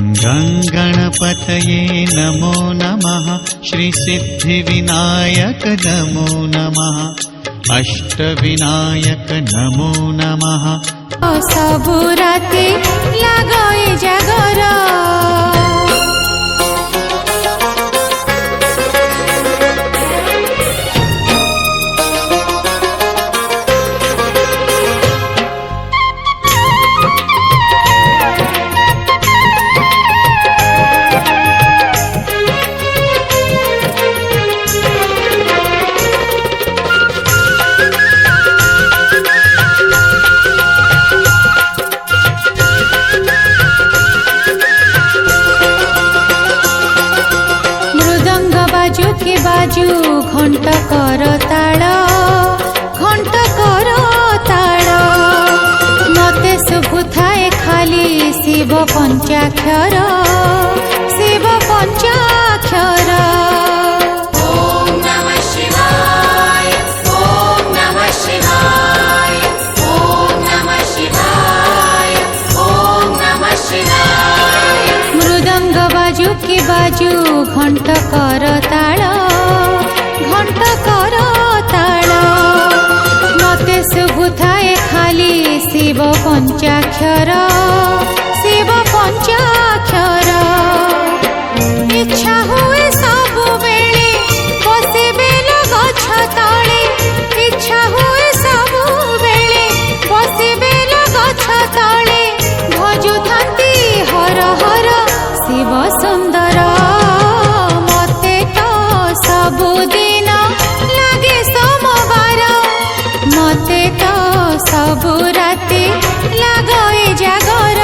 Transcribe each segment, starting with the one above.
गणपतये नमो नमः। श्रीसिद्धिविनायक नमो नमः। अष्टविनायक नमो नमः। सबु राति लागए जागर बाजू घंट कर ताल मते शुभुथाए खाली शिव पंचाक्षर शिव पंचाक्षर। ओम नमः शिवाय ओम नमः शिवाय ओम नमः शिवाय ओम नमः शिवाय। मृदंग बाजू के बाजू घंट कर ताल मते शुभुथाए खाली शिव पंचाक्षर शिव पंचाक्षर। इच्छा हुए सबु बेले बसिबे गछ तले इच्छा हुए सबु बेले बसिबे गछ तले भजुथांती हर हर शिव सुंदर। मते तो सबुदिन लागे सोमवार मते तो सबु राति लागए जागर।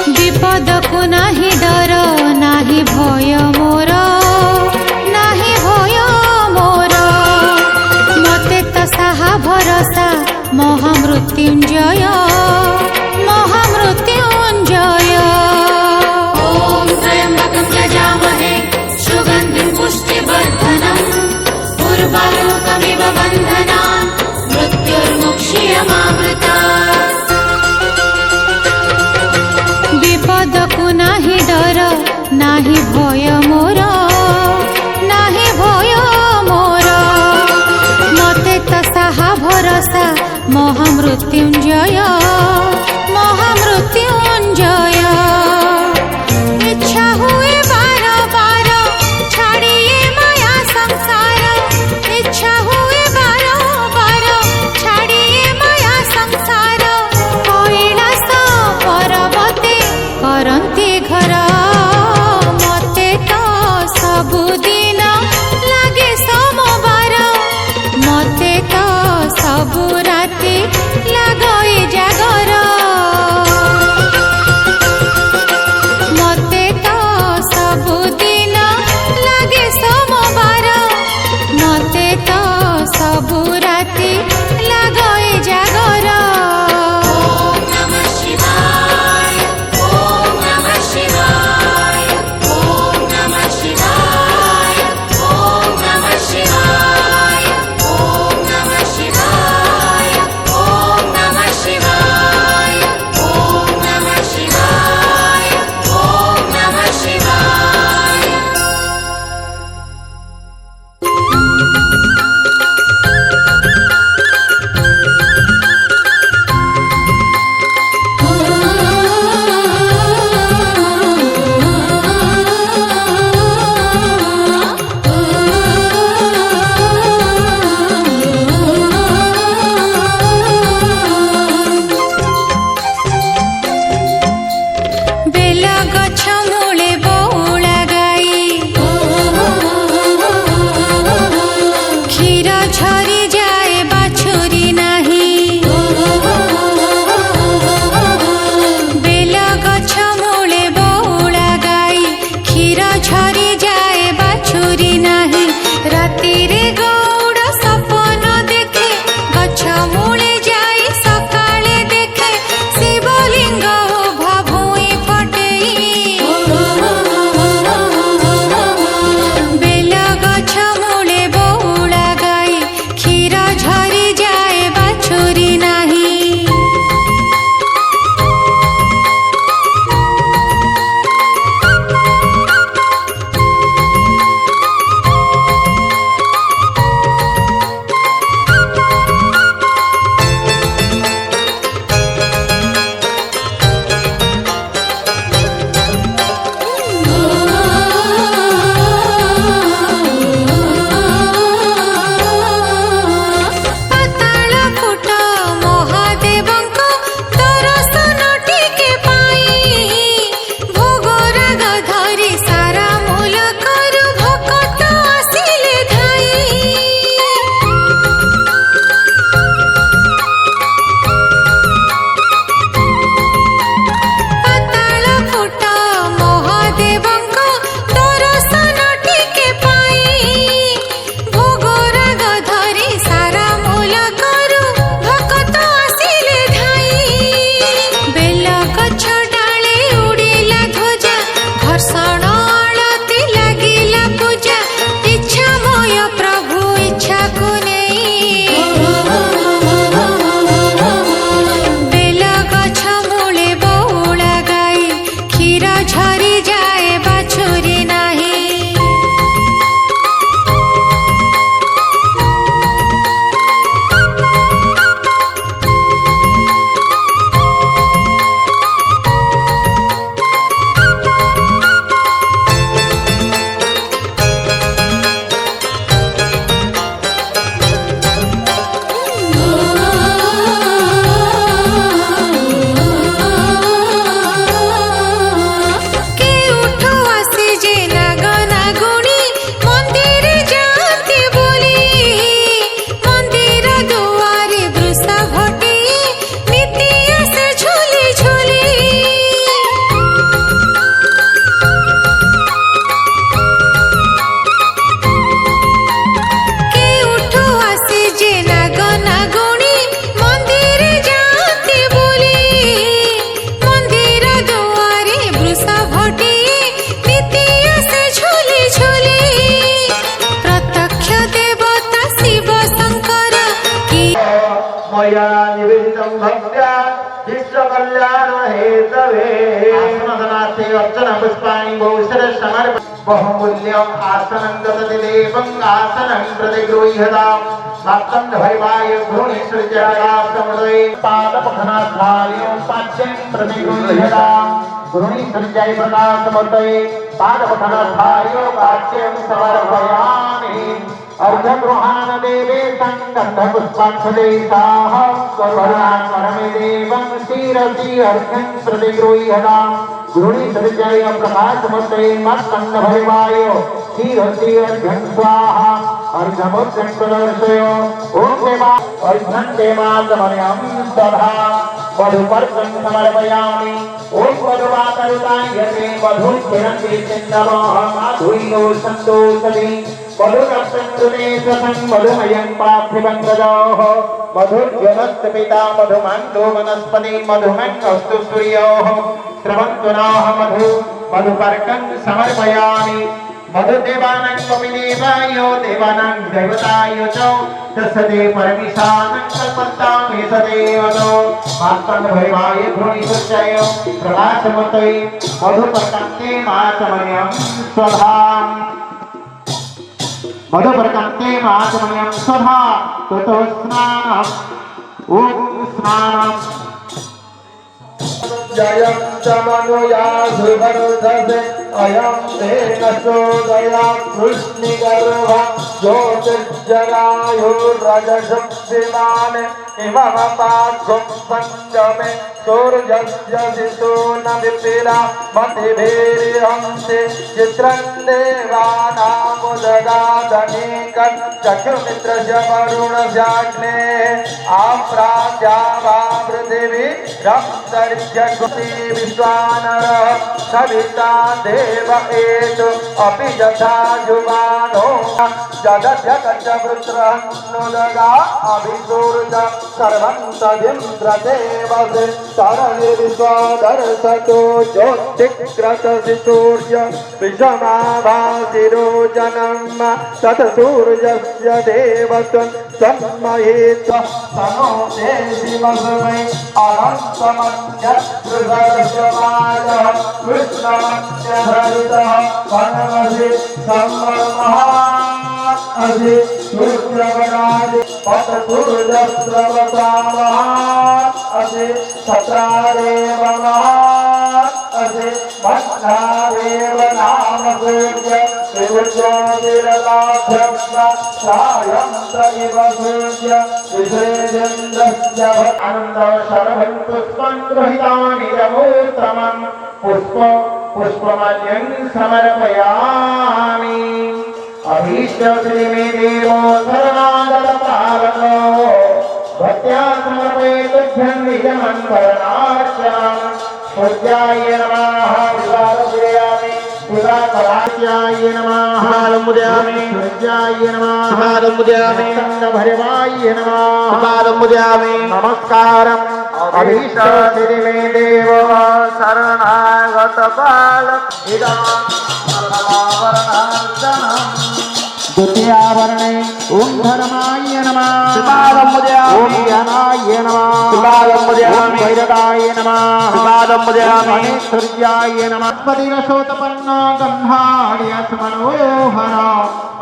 विपद को नाही डर नाही भय मोर नाही भय मोर मते तो साहा भरोसा महामृत्युंजय महामृत्युंजय। ओम त्र्यंबकं यजामहे सुगन्धिं पुष्टिवर्धनम् उर्वारुकमिव बन्धनान् मृत्युर्मुक्षीयमामृतात्। विपद को नाही डर नाही भय मोर नाही भय मोर मते तो साहा भरोसा महामृत्युंजय महामृत्युंजय। इच्छा हुए बार बार छाड़िए माया संसार इच्छा हुए बार बार छाड़िए माया संसार। कैलास पर्वते करन्ति घर मते तो सबुदिन लागे सोमवार मते तो सबु राति लागए जागर। मया निवेदितं भक्त्या विश्वकल्याण हेतवे आसनदनार्थे अर्चन पुष्पाणि बहुशर समर्प बहुमूल्यम् आसनं ददति देवं आसनं प्रतिगृह्यताम् भक्तं भैवाय घृणीश्वरजयासमुदये पादपखनास्थायो पाच्यं प्रतिगृह्यताम् घृणीश्वरजय प्रकाशमुदये पादपखनास्थायो पाच्यं समर्पयामि अर्धगृहान देवे संगन्धपुष्पाक्षदेशाः करुणां परमे देवं शिरसि अर्घ्यं प्रतिगृह्यताम् घृणीश्वरजय प्रकाशमुदये मत्कण्डभैवाय शिरसि अर्घ्यं स्वाहा अर्घमुद्रं प्रदर्शय ॐ देवासमयं सदा मधुपर्कं समर्पयामि ॐ मधुवातरुतायते मधुस्फुरन्ति सिन्धवः माधुर्यो सन्तोषति मधुरसंकृतेशं मधुमयं पार्थिवं ददाः मधुर्यमस्य पिता मधुमन्दो वनस्पति मधुमन्नस्तु सूर्योः स्रवन्तु नः मधुपर्कं समर्पयामि मधुदेवानां कपिदेवायो देवानां दैवतायो च तस्ते परमेशानं कल्पन्तां सदेवतो मार्तण्डभैवाय घृणीश्वरजय प्रकाशमुदये मधुपर्कन्ते माचमयं स्वधा मधुपर्कन्ते माचमयं स्वधा ततो स्नानम् ॐ स्नानम् जयं च मनुया सुवर्धसे अयं तेन सोदया कृष्णिगर्भ ज्योतिर्जरायुर्रजशक्तिमान् इममपाघ्वं पञ्चमे सूर्यस्य शिशो न विपिरा मतिभिर्हन्ति चित्रं देवानामुदगादनीकं चक्षुमित्रस्य वरुणस्याग्नेः आप्राज्या वा पृथिवी रप्तर्यग्नि विश्वानरः सविता देव एतु अपि यथा युवानो जगद्यकच्चवृत्रहन्नुदगा अभिसूर्य सर्वं तदिन्द्रदेवसे तरनिर्विश्वदर्शतो ज्योतिग्रससि सूर्य विषमाभासिरो जनम् तत्सूर्यस्य देवत्वं तन्महेत्वं तनो देशिमस्मै अनन्तमन्यत्कृतदर्शमायः कृष्णमन्यधरितः वनमसि सम्मर्मः असि सूर्यवनादि पतसूर्यस्रवतामः असि सत्रारेव असि मन्नारेव नाम सूर्य त्रिभुजोतिरदाभ्यस्म सायं स इव सूर्य विषेजेन्द्रस्य आनन्दशरभं पुष्पं गृहीतानि यमोत्तमं पुष्पमाल्यं समर्पयामि अभीष्टश्री मे देवो शरणागतपालको भक्त्या समर्पये तुभ्यं निजमन्वरणार्चनम् पूज्याय नमः विवादमुदयामि विवादराज्याय नमः विवादमुदयामि पूज्याय नमः विवादमुदयामि संगभैरवाय नमः विवादमुदयामि नमस्कारम् अभीष्टश्री मे देवो शरणागतपालक इदं सर्ववर्णार्चनम् द्वितीयावरणे ओम धर्माय नमः ओम ज्ञानाय नमः ओम वैरागाय नमः ओम सूर्याय नमः पतिरसोतपन्ना गन्धार्यस्मनोहर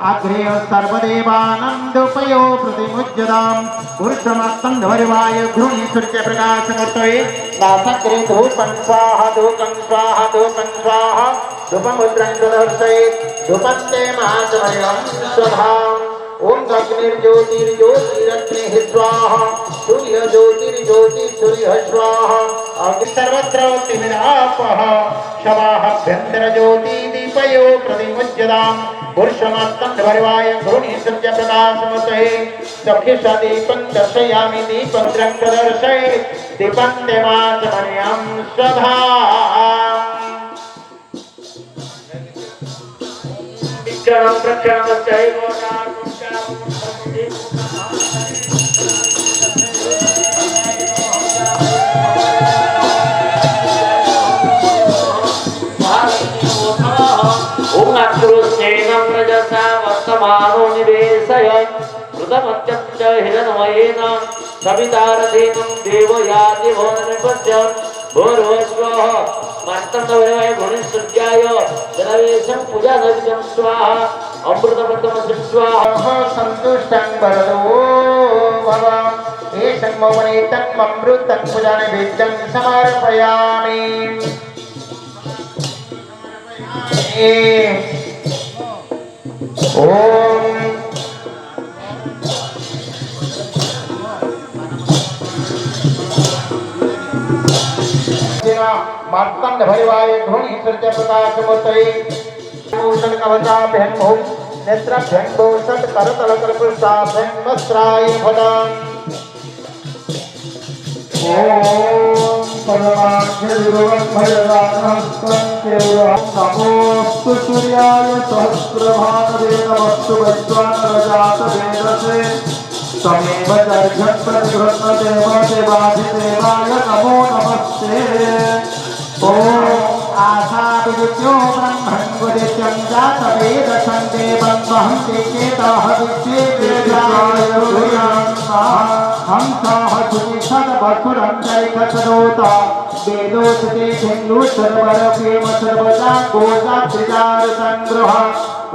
अग्रेय सर्वदेवानन्दोपयो प्रतिमुज्यताम् पुरुषमस्तन्धवर्वाय घृणीश्वरस्य प्रकाशमूर्तये नासग्रे धूपं स्वाहा धूपं स्वाहा धूपं स्वाहा धूपमुद्रं प्रदर्शयेत् धूपन्ते महाचमयं स्वधा ओम अग्निर्ज्योतिर्ज्योतिरग्निः स्वाहा सूर्यज्योतिर्ज्योतिः स्वाहा अग्नि सर्वत्र तिमिरापः शवाभ्यन्तरज्योति दीपयो प्रतिमुज्यताम् पुरुषमस्तन्धवर्वाय घृणीश्वरस्य प्रकाशमूर्तये दक्षिणदीपं दर्शयामि दीपमुद्रं प्रदर्शयेत् दीपन्ते महाचमयं स्वधा वर्तमानो निवेशय कृतमत्यं च हिरण्मयेन सवितारथेनं देवयाति भुवननिपत्यं भूर्भुवस्वः मार्तण्डवयवाय भुवनेश्वर्याय जलवेशं पूजानविजं स्वाहा अमृतपत्रमं स्वाहा संतुष्टं वरदो भव एषं ममनेतन्ममृतं पूजानैवेद्यं समर्पयामि ओम मार्तंड भैवाय धुनि सूर्य प्रकाश मोतये भूषण कवचाभ्यं भूम नेत्राभ्यं भूषण करतल कल्पस्ताभ्यं वस्त्राय फलं ओम नमोस्तु सूर्याय सहस्रभानुवे नमस्तु वैश्वानरजातवेदसे तमेव दर्घं प्रतिगृह्णदेवाधिदेवाय नमो नमस्ते ॐ आशाविद्यो ब्रह्मन् गुदित्यं जातवेदसं देवं वहन्ति चेतः विश्वेभ्याय हंसः सुनिषद्वसुरं चैकसरोता वेदोस्ते धिन्नु सर्वरपेम सर्वदा गोजा त्रिदारसङ्ग्रह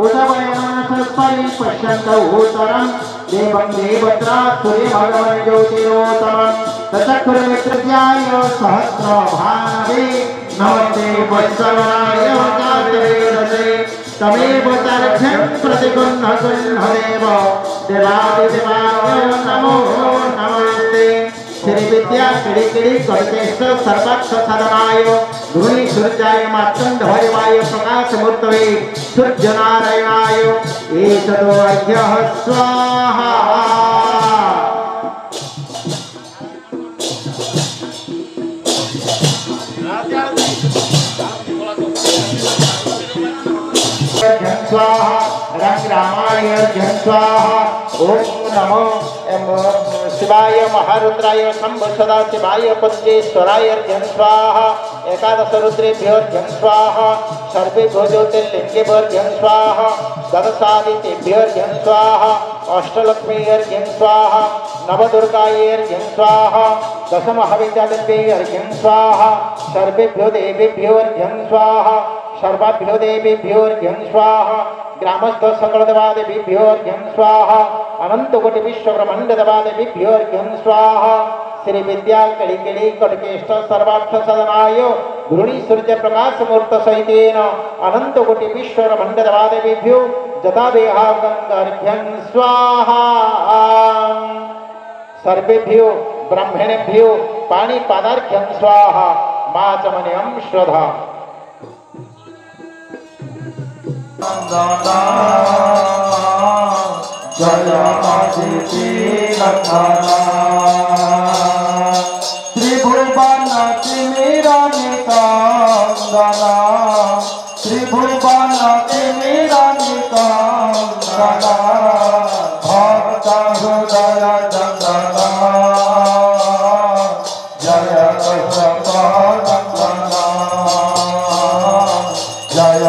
उदवयमनसपरि पश्यन्तौ उत्तरं देवं देवत्रा सूर्यभगवन् ज्योतिरोत्तमं तचक्षुर्मित्रस्याय सहस्रभानवे नमस्ते वत्सलाय जातवेदसे तमेव दर्घं प्रतिगृह्णदेव देवादिदेवाय नमो नमस्ते श्री विद्या किड़ी किड़ी कल्पेश सर्वक्ष सदनाय धुनि सूर्याय मार्तंड भैवाय प्रकाश मूर्तये सूर्य नारायणाय एतदो अर्घ्यः स्वाहा स्वाहा रंग रामाय स्वाहा ओम नमो शिवाय महारुद्राय शंभु सदा शिवाय पंचेश्वराय स्वाहा एकादश रुद्रेभ्यो स्वाहा सर्वेभ्यो ज्योतिर्लिंगेभ्यो स्वाहा द्वादशादित्येभ्यो स्वाहा अष्टलक्ष्मीर्घ्यं स्वाहा नवदुर्गायर्घ्यं स्वाहा दशमहाविद्यादेव्यर्घ्यं स्वाहा सर्वेभ्यो देवेभ्यो स्वाहा सर्वाभ्यो देवेभ्योर्घ्यं स्वाहा ग्रामस्थ सकल देवादेवीभ्योर्घ्यं स्वाहा अनंत कोटि विश्व ब्रह्मांड देवादेवीभ्योर्घ्यं स्वाहा श्री विद्या कड़ी कड़ी कटकेष्ट सर्वार्थ सदनाय घृणी सूर्य प्रकाश मूर्त सहितेन अनंत कोटि विश्व ब्रह्मांड देवादेवीभ्यो जता देहार्घ्यं स्वाहा सर्वेभ्यो ब्रह्मणेभ्यो पाणिपादार्घ्यं स्वाहा माचमन्यं श्रद्धा जय आदिति नंदना त्रिभुवन तिमिरानिकांदना त्रिभुवन तिमिरानिकांदना भक्त हृदय चंदना जय कृष्णनंदना जय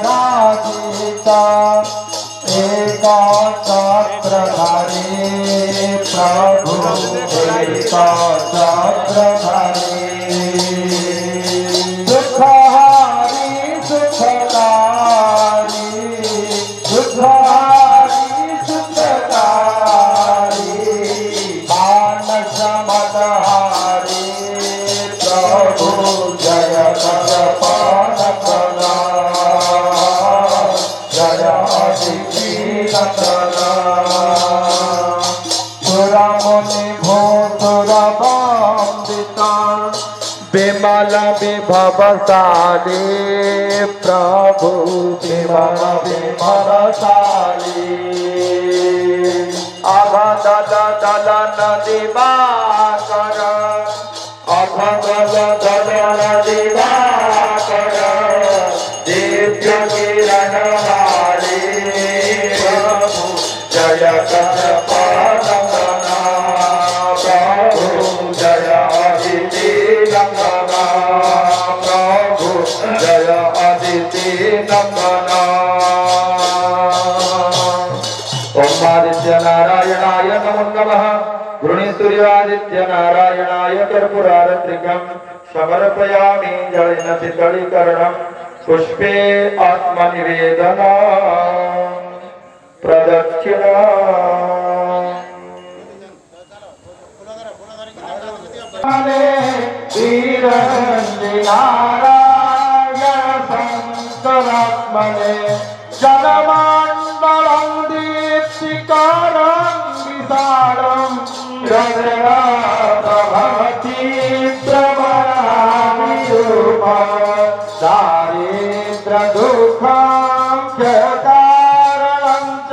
स्वरथराजिता एकाचक्रधारी प्रभु एकाचक्रधारी दुःखहारी सुखकारी दुःखहारी सुखकारी मानस मदहारी प्रभु जय पदपानकना जय आदितीनकना सुरमुनि भूसुरवन्दिता विमल विभवशाली प्रभु विमल विभवशाली अभदल दलन दिवाकर अभदल दलन दिवाकर दिव्य किरण वाली प्रभु जय कथपानकना प्रभु जय अदिति नंदना प्रभु जय अदिति नमः गृणी सूर्यादित्य नारायणाय कर्पूरारत्रिकं समर्पयामि जलेन शीतलीकरणं पुष्पे आत्मनिवेदना प्रदक्षिणा नारायण शंकरात्मने जनमण्डलं दीप्तिकारं विशालं गगनाभवति प्रभरामि रूपं दारिद्र्यदुःखं क्षयकारणं च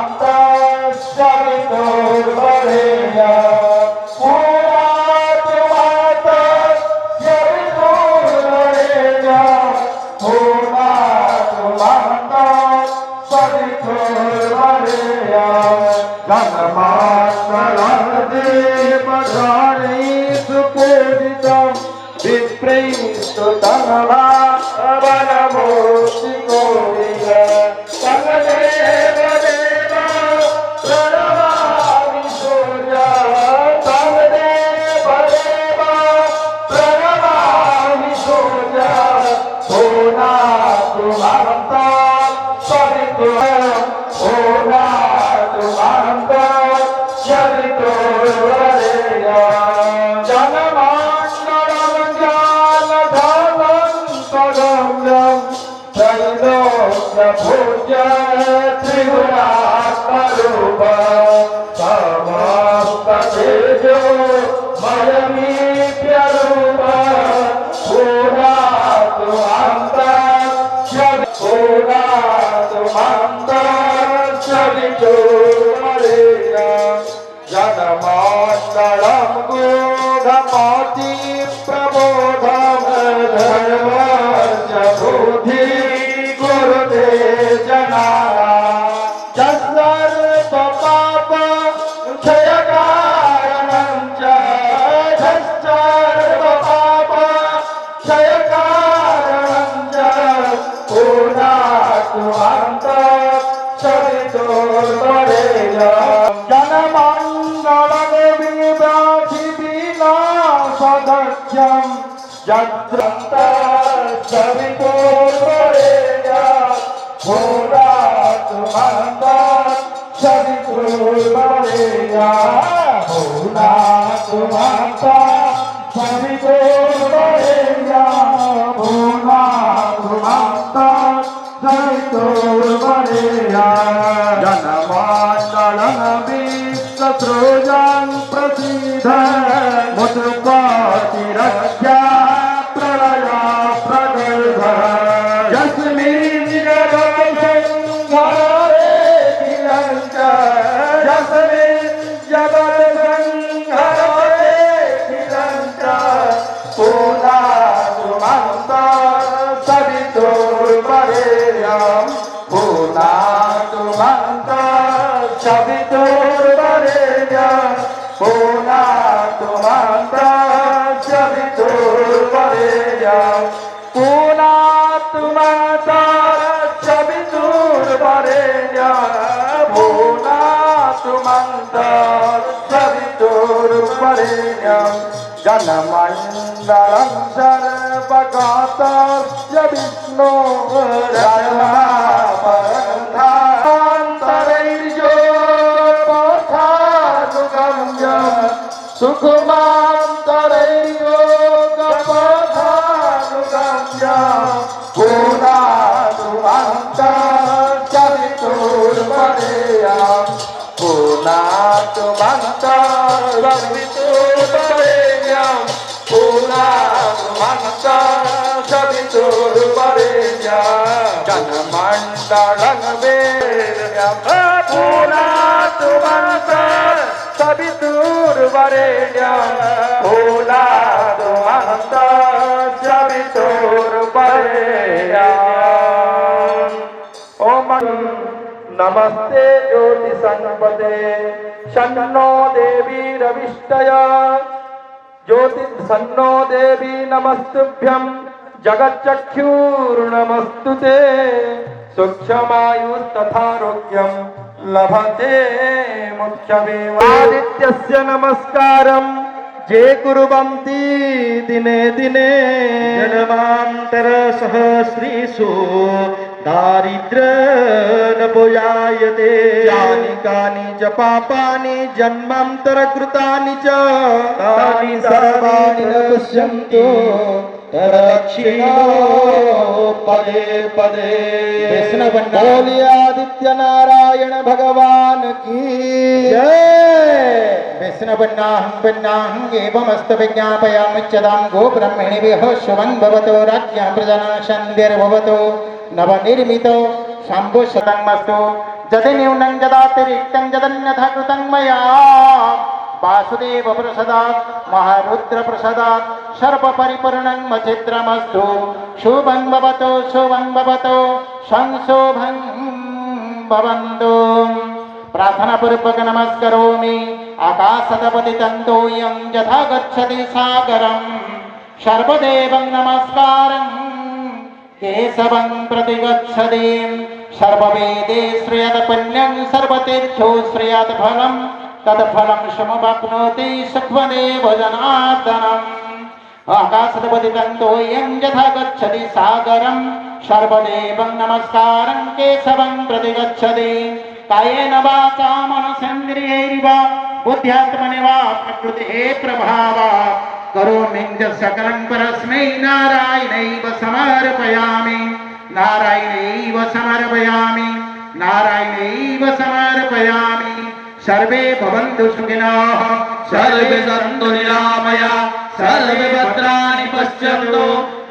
पूर्णात्मान्तस्य विदुर्वरेण्यं जनमण्डलं गूढमति प्रबोधं धर्मस्य बुद्धि गुरुते जनाना सर्वपाप क्षयकारणं च सर्वपाप क्षयकारणं च पूर्णात्मान्त सवितुर्वरेण्यं जनमण्डलं विनाशदक्षं यद्रन्तसवितुर्वरेण्यं पूर्णात्मान्त सवितुर्वरेण्यं पूर्णात्मान्त सवितुर्वरेण्यं पूर्णात्मान्त जनमण्डलं विश्वसृजं प्रसीद मुत्पतिरक्षा प्रलय प्रगल्भ यस्मिन् जगत्संहारे किलञ्च यस्मिन् जगत्संहारे किलञ्च पूर्णात्मान्त सवितुर्वरेण्यं पूर्णात्मान्त सवितुर्वरेण्यं पूर्णात्मान्त सवितुर्वरेण्यं पूर्णात्मान्त सवितुर्वरेण्यं पूर्णात्मान्त सवितुर्वरेण्यं जनमण्डलं सर्वगतस्य विष्णोरन्तरैर्योगपथानुगम्यं सुखमान्तरैर्योगपथानुगम्यं पूर्णात्मान्त सवितुर्वरेण्यं पूर्णात्मान्त सवितुर्वरेण्यं पूर्णात्मान्त सवितुर्वरेण्यं जनमण्डलं पूर्णात्मान्त सवितुर्वरेण्यं पूर्णात्मान्त सवितुर्वरेण्यं ओम नमस्ते ज्योतिसंपदे शन्नो देवी रविष्टय ज्योति सन्नो देवी नमस्तुभ्यं जगच्चक्षुर्नमस्तुते सूक्ष्मायुस्तथारोग्यं लभते मुख्यमेवादित्यस्य नमस्कारं जे कुर्वन्ति दिने दिने जन्मान्तर सहस्रीषु दारिद्र न भुजायते यानि कानि च पापानि जन्मान्तर कृतानि च तानि सर्वाणि न पश्यन्तु दक्षिणो पदे पदे विष्णु बोलिए आदित्य नारायण भगवान की जय। विष्णु बन्नाहं एवमस्तु विज्ञापयामि चदां गो ब्रह्मणिभ्यः शुभं भवतु राज्ञः प्रजना शान्तिर्भवतु नवनिर्मितो शम्भु शतमस्तु जदि न्यूनं जदातिरिक्तं जदन्यथा कृतं मया वासुदेव प्रसादात् महारुद्र प्रसादात् सर्व परिपूर्णं मचित्रमस्तु शुभं भवतु संशोभं भवन्तु। प्रार्थना पूर्वक नमस्करोमि आकाशतपतितन्तोऽयं यथा गच्छति सागरं सर्वदेवं नमस्कारं केशवं प्रति गच्छति सर्ववेदे श्रेयात् पुण्यं सर्वतीर्थो श्रेयात् फलं तत्फलं समवाप्नोति सुखदेव जनार्दनम्। आकाशतपतितन्तोऽयं यथा गच्छति सागरं सर्वदेवं नमस्कारं केशवं प्रति गच्छति कायेन वाचा मनसेन्द्रियैर्वा बुद्ध्यात्मने वा प्रकृतेः प्रभावात् करोमि यत् सकलं परस्मै नारायणैव समर्पयामि सर्वे भवन्तु सुखिनः सर्वे सन्तु निरामया सर्वे भद्राणि पश्यन्तु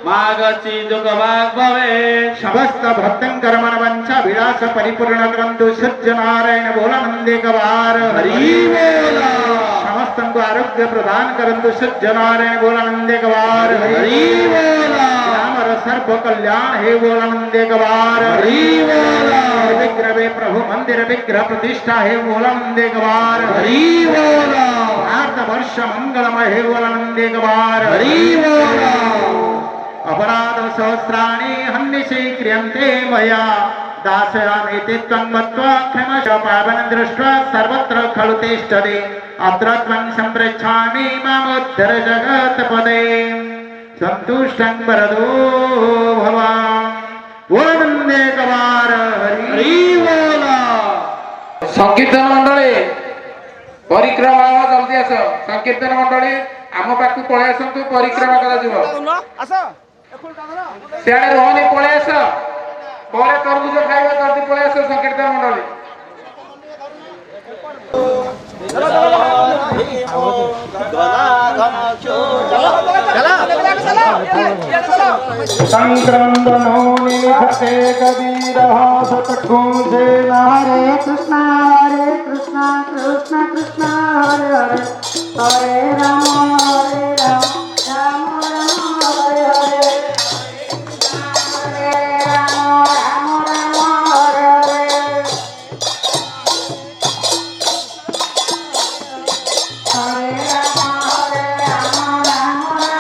मा कश्चिदुपवाग् भवेत्। समस्त भक्तं कर्मण वंशा विलास परिपूर्ण ग्रंथु सज्जनारायण बोलानंदेकवार हरि बोल। समस्तं को आरोग्य प्रदान करंतु सज्जनारायण बोलानंदेकवार हरि बोल। रामर सर्व कल्याण हे बोलानंदेकवार हरि बोल। विग्रह प्रभु मंदिर विग्रह प्रतिष्ठा हे बोलानंदेकवार हरि बोल। भारत वर्ष मंगलमय हे बोलानंदेकवार हरि बोल। अपराध सहस्राणि हन्निशे क्रियन्ते मया दासयामीति त्वं मत्वा क्षमश पावनं दृष्ट्वा सर्वत्र खलु तिष्ठति अत्र त्वं सम्पृच्छामि मामुद्धर जगत्पदे सन्तुष्टं वरदो भव। बोलनंदेकवार हरि बोल। संकीर्तन मंडली परिक्रमा जल्दी आस। संकीर्तन मंडली आम पाक पलि आसतु परिक्रमा कर सियाड़े रोहनी पलि आस पर तरबुज खाइबा जल्दी पलि आस संकीर्तन मंडली। संक्रंदनो निभते कबीरः सतकुंजे हरे कृष्ण कृष्ण कृष्ण हरे हरे हरे राम राम राम हरे हरे हरे राम हरे हरे हरे राम हरे हरे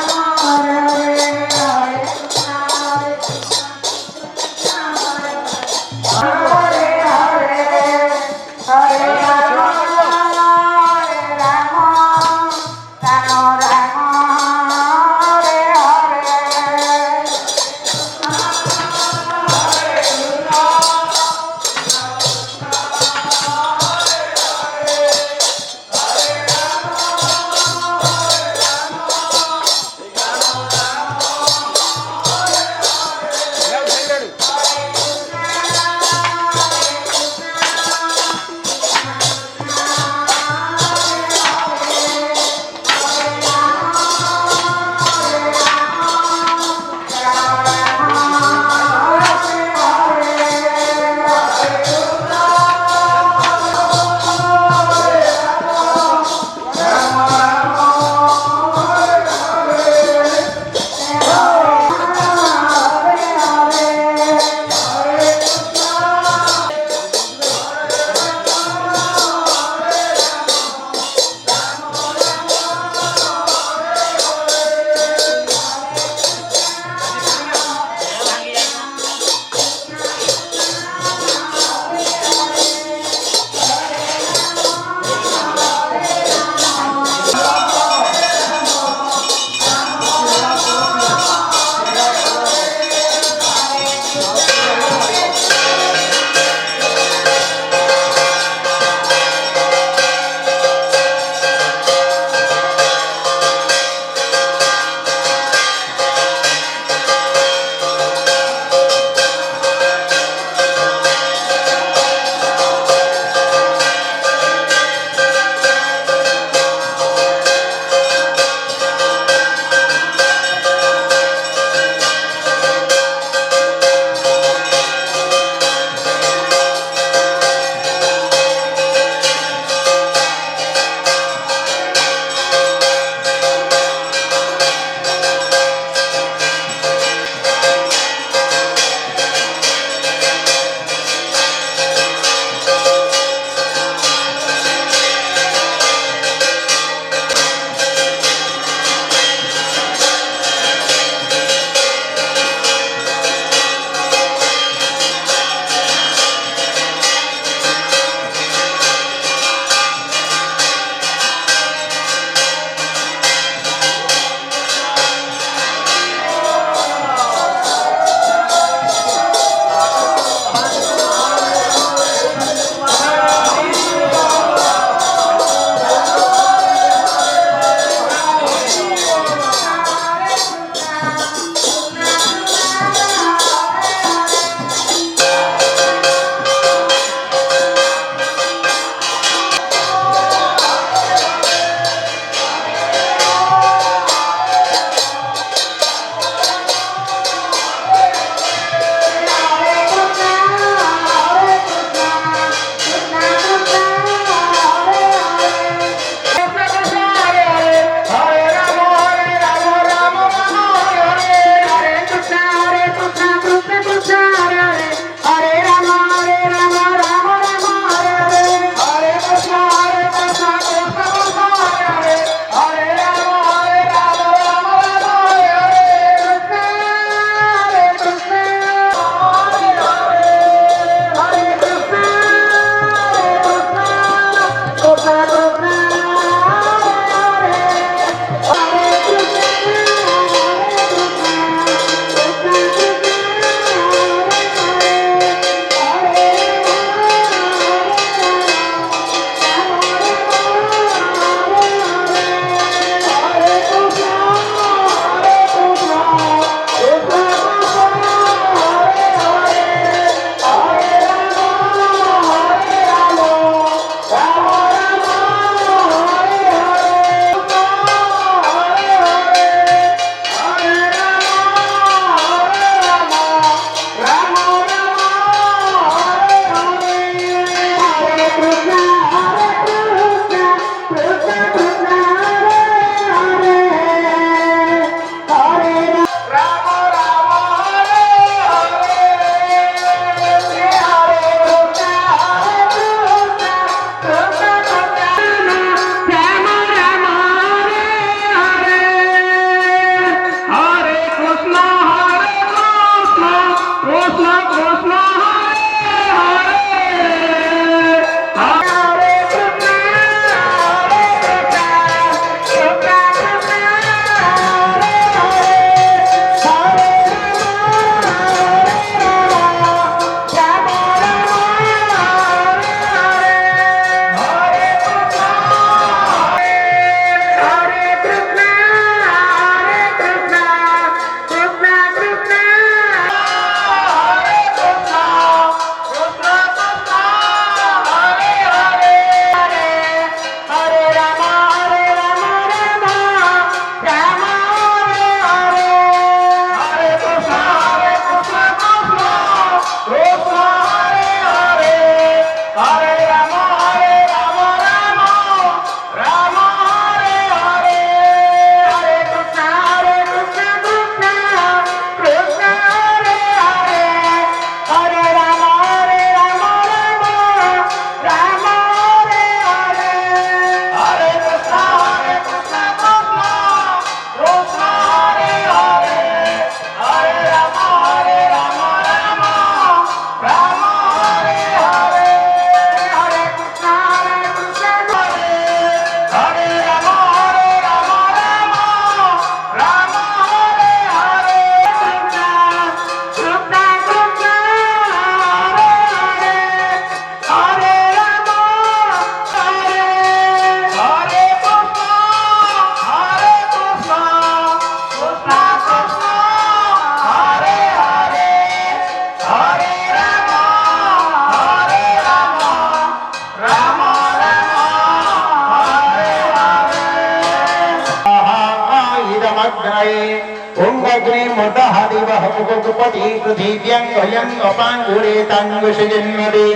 ओम अग्नि मुदहादिवः मुकुपति पृथिव्यङ्गयं अपाङ्गुरेताङ्गुषजन्मदे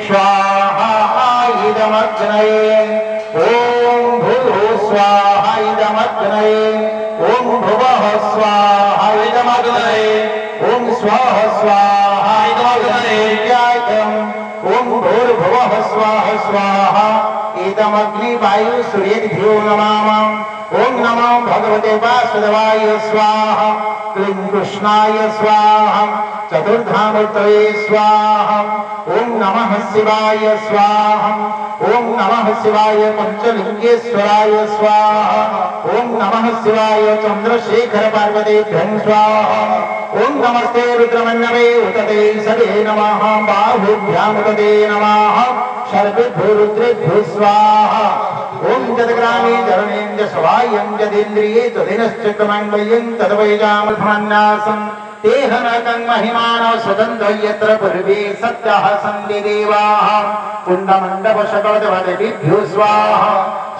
स्वाहा इदमग्नये ओम भूर्भुवः स्वाहा इदमग्नये ओम भुवः स्वाहा इदमग्नये ओम स्वः स्वाहा इदमग्नये ओम भूर्भुवः स्वाहा स्वाहा इदमग्नि वायु सूर्येभ्यो नमः ओम नमो भगवते वासुदेवाय स्वाहा क्लीं कृष्णाय स्वाहा चतुर्धामूर्तये स्वाहा ओम नमः शिवाय स्वाहा ओम नमः शिवाय पंचलिंगेश्वराय स्वाहा ओम नमः शिवाय चंद्रशेखर पार्वतीभ्यं स्वाहा ओम नमस्ते रुद्रमन्यवे उतते सवे नमः बाहुभ्यां उतते नमः सर्वेभ्यो रुद्रेभ्यो स्वाहा ओम जदग्रामे जरणेन्द्र सवायं जदेन्द्रिये तदिनश्चक्रमण्डयं तद्वैजामध्वन्यासं तेहनकं महिमानो सुगन्ध यत्र पूर्वे सत्यः सन्ति देवाः कुण्डमण्डप सकलदेवदेभ्यो स्वाहा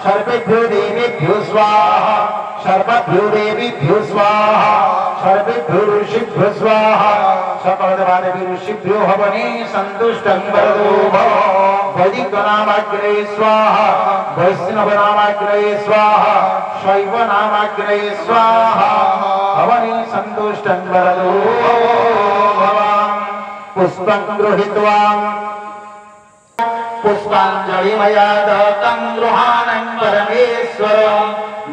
सर्वेभ्यो देवेभ्यो स्वाहा सर्वभ्यो देवीभ्यो स्वाहा सर्वेभ्यो ऋषिभ्यो स्वाहा सकलदेवदेवी ऋषिभ्यो हवने सन्तुष्टं वरदो भव वैदिकनामाग्रये स्वाहा वैष्णवनामाग्रये स्वाहा शैवनामाग्रये स्वाहा हवने सन्तुष्टं वरदो भव पुष्पं गृहीत्वा पुष्पांजलि मया दत्तं गृहाणं परमेश्वर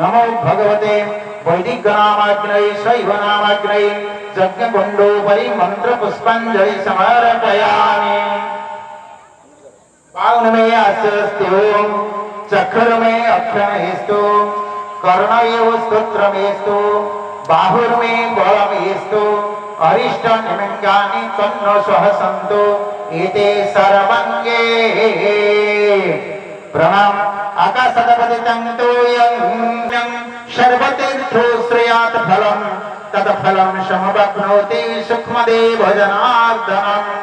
नमो भगवते वैदिक नामाग्रये शैव नामाग्रये यज्ञकुण्डोपरि मंत्र पुष्पांजलि समर्पयामि पावन में आस्ते चक्र में अक्षणेस्तु कर्णयो स्तोत्रमेस्तु बाहुर में बलमेस्तु अरिष्ट निमिंगानि तन्नो स्वः सन्तु एते सर्वंगे प्रणाम आकाशदपतितं तोयं सर्वतीर्थो श्रेयात् फलं तत्फलं समवाप्नोति सूक्ष्मदेव जनार्दनम्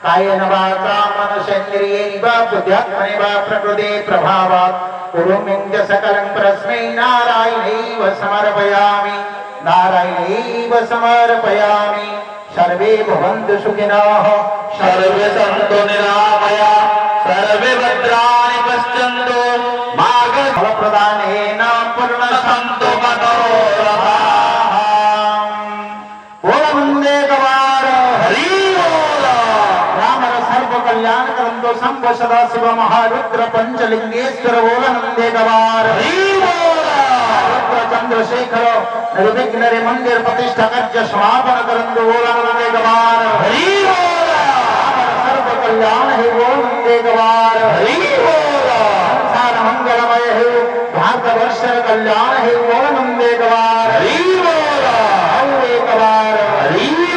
कायेन वाचा मनसेन्द्रियैर्व बुद्ध्यात्मने वा प्रकृते प्रभावात् कुरुमिं च सकलं परस्मै नारायणैव समर्पयामि नारायणैव समर्पयामि सर्वे भवन्तु सुखिनः सर्वे सन्तु निरामया सर्वे भद्राणि पश्यन्तु माघ फलप्रदानेन पूर्णसन्तु मनोरथाः ओम वन्दे गवार हरि बोल राम सर्व कल्याण करंतो शंभ सदा शिव महारुद्र पंचलिंगेश्वर बोल वन्दे गवार हरि बोल चंद्रशेखर निर्विघ्न रे मंदिर प्रतिष्ठा कार्य समापन करंदो बोल वन्दे गवार हरि बोल सर्व कल्याण है बोल वन्दे गवार हरि बोल संसार मंगलमय है भारतवर्ष कल्याण है बोल वन्दे गवार हरि बोल हरे गवार हरि बोल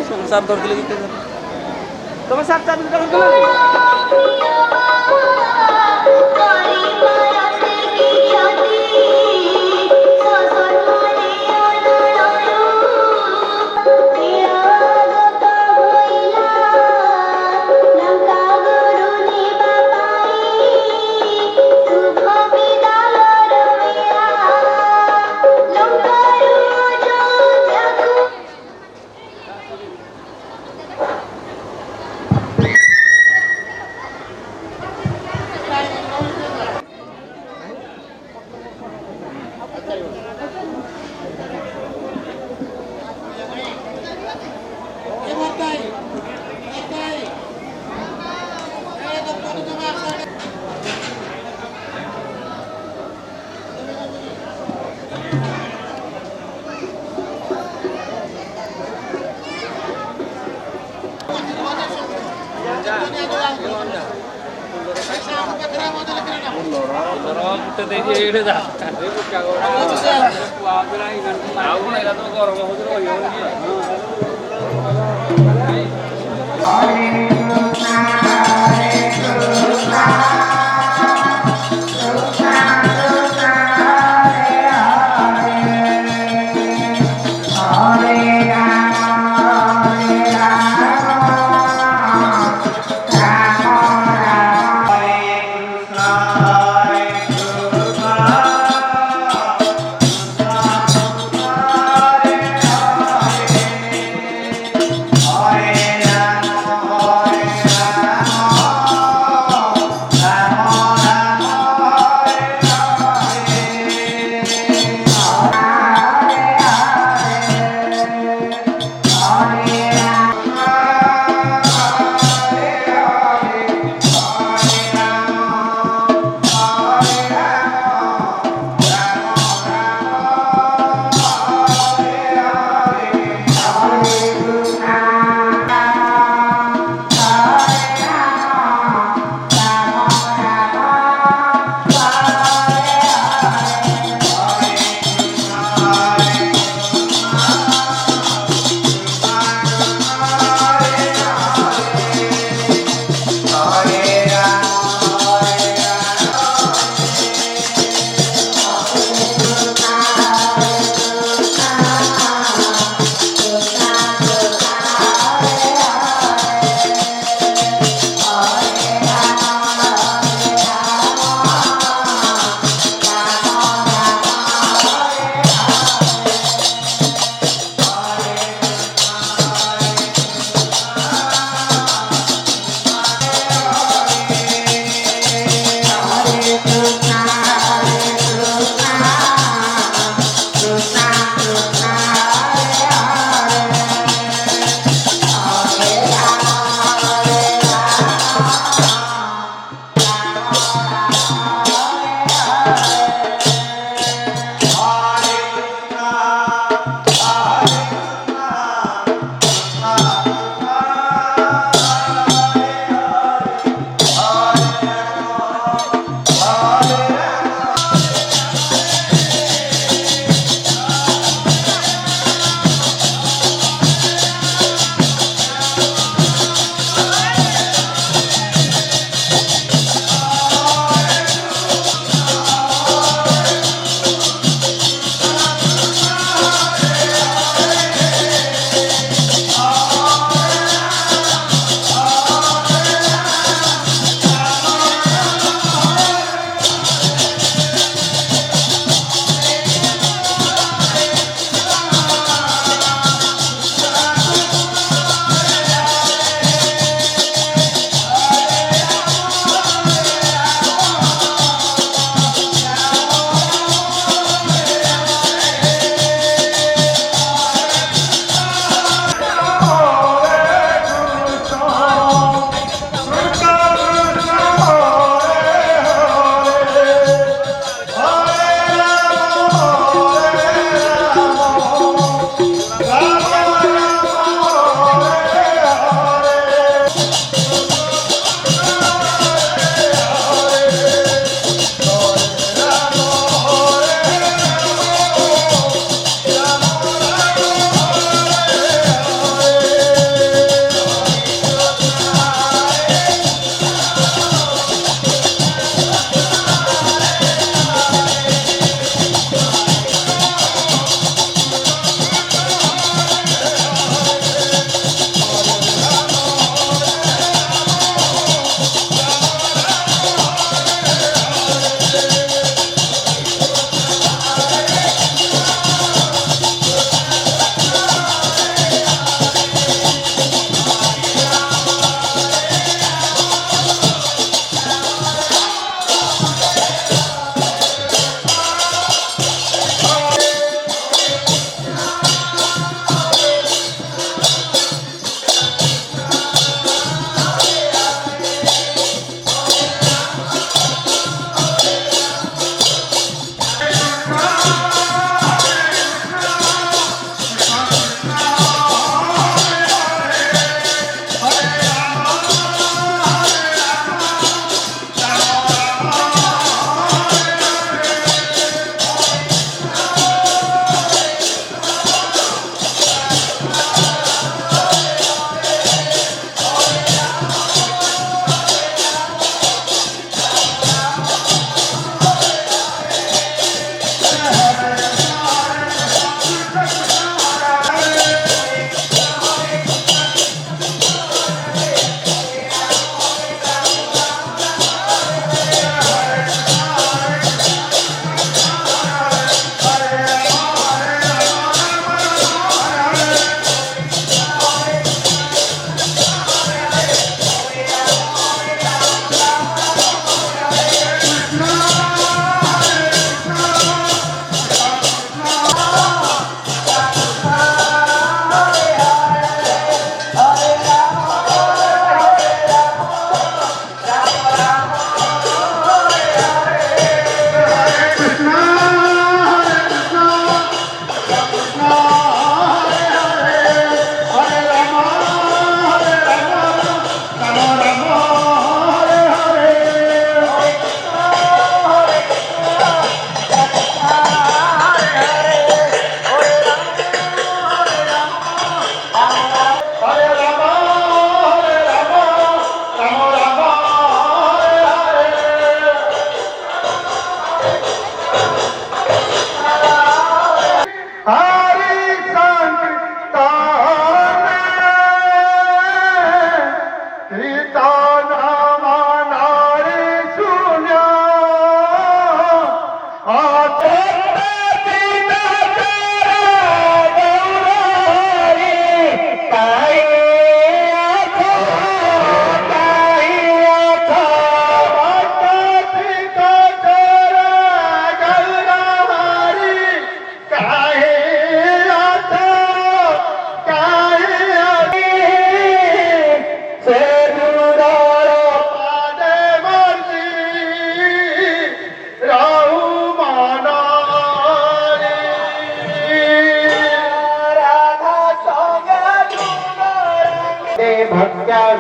संसार धरती तुम सात Yeah. Hare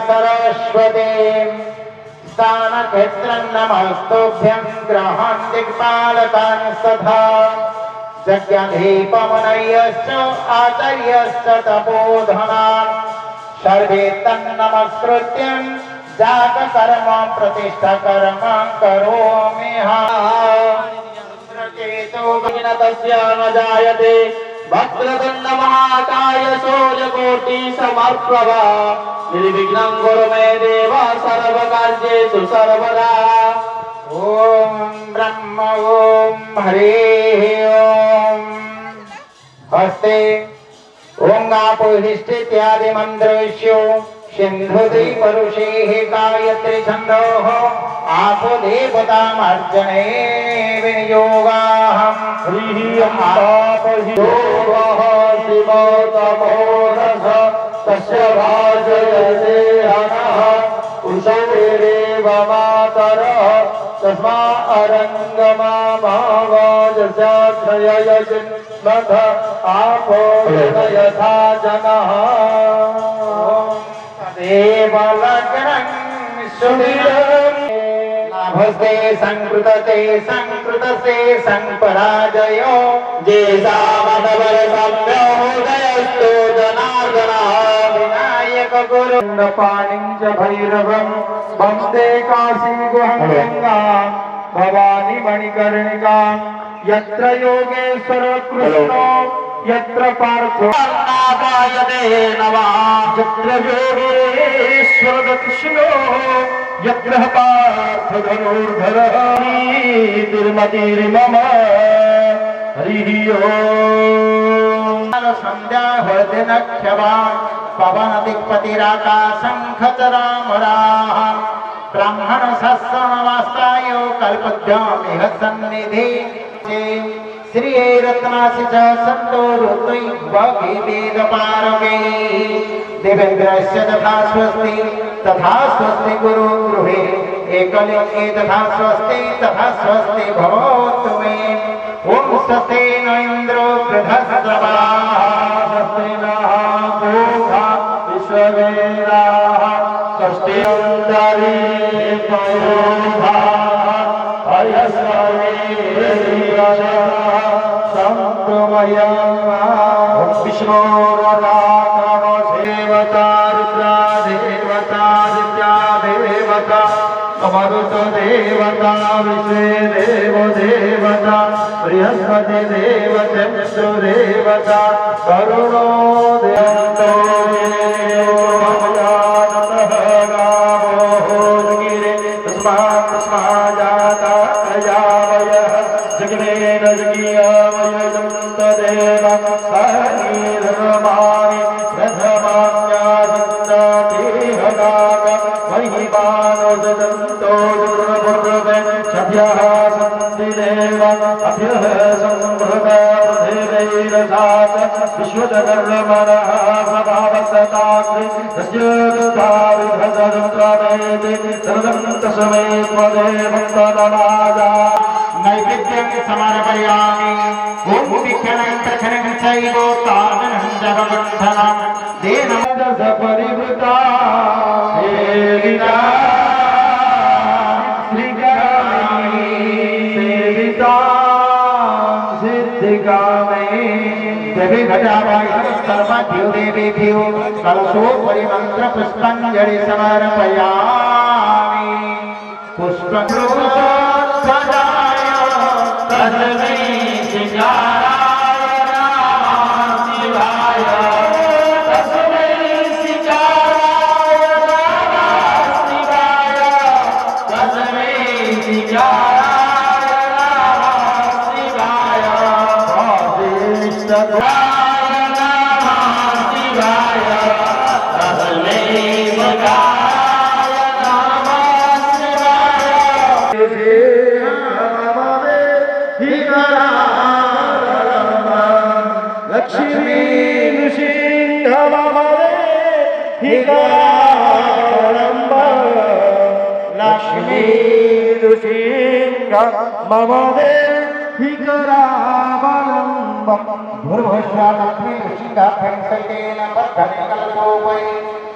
सरस्वती स्थानक्षेत्रं नमस्तुभ्यं ग्रहं दिक्पालकान् सदा यज्ञदीपमुनयश्च आचार्यश्च तपोधनान् सर्वे तन्नमस्कृत्यं जागकर्म प्रतिष्ठाकर्म करोम्यहम् चेतो तस्य न जायते वक्रतुण्ड महाकाय सूर्यकोटि समप्रभा निर्विघ्नं कुरु मे देव सर्वकार्येषु सर्वदा ओम ब्रह्म ओम हरिः ओम हस्ते ओंगापोहिष्ठित्यादि मंत्रेषु सिन्धुद्री परुषेः गायत्री छन्दोः आपो देवतामर्चने विनियोगाहम् ह्रीः आपोहियोगः शिवो तमो रस तस्य भाजयते हनः उषतिरेव मातरः तस्मा अरङ्गमा महावाजस्याक्षययजिन्मथ आपो यथा जनः देवलग्नं सुधिरं नाभस्ते संकृतसे संपराजयो जेसामदवरसम्योदयस्तु जनार्दनः विनायक गुरुण्डपाणिं च भैरवं वन्दे काशी गुहं गङ्गां भवानी मणिकर्णिकां यत्र योगेश्वर कृष्णो यत्र पार्थो नारायणे नमः यत्र योगेश्वर दक्षिणो यत्र पार्थ धनुर्धरः तिर्मतिर्मम हरिः ओम् संध्या होते नक्षवा पवन दिक्पतिराकाशं खचरामराः ब्राह्मण सत्समवास्ताय कल्पद्भ्यामिह सन्निधि श्री रत्नासि च सन्तो ऋत्वै वगे वेदपारगे देवेन्द्रस्य तथा स्वस्ति गुरु गृहे एकलिङ्गे तथा स्वस्ति भवतु मे ॐ स्वस्ति न इन्द्रो बृहस्पतिः स्वस्ति नः पूषा विश्ववेदाः स्वस्ति इन्द्रियो विष्णुर्देवता रुद्रा देवता दित्या देवता अमरुत देवता विश्वे देवो देवता बृहस्पति देवता चंद्र देवता करुणो देवतो नैवेद्यं समर्पयामि ॐ दीक्षणं प्रखरं चैवोत्तानं जगवन्धनं देनमदस परिवृता सेविता सेविता सिद्धिकामे देवी घटावाय सर्वभ्यो देवीभ्यो कलशोपरि मंत्र पुष्पाञ्जलि समर्पयामि पुष्पद्रोसदाय तस्मै सिंहाराय नमः शिवाय तस्मै सिंहाराय नमः शिवाय तस्मै सिंहाराय नमः शिवाय स्वादिष्टदाय नमः शिवाय तस्मै लक्ष्मी नृसिंह लक्ष्मी नृसिंह मम देहिकरावलम्बम् भूर्भुवस्सुः लक्ष्मी नृसिंह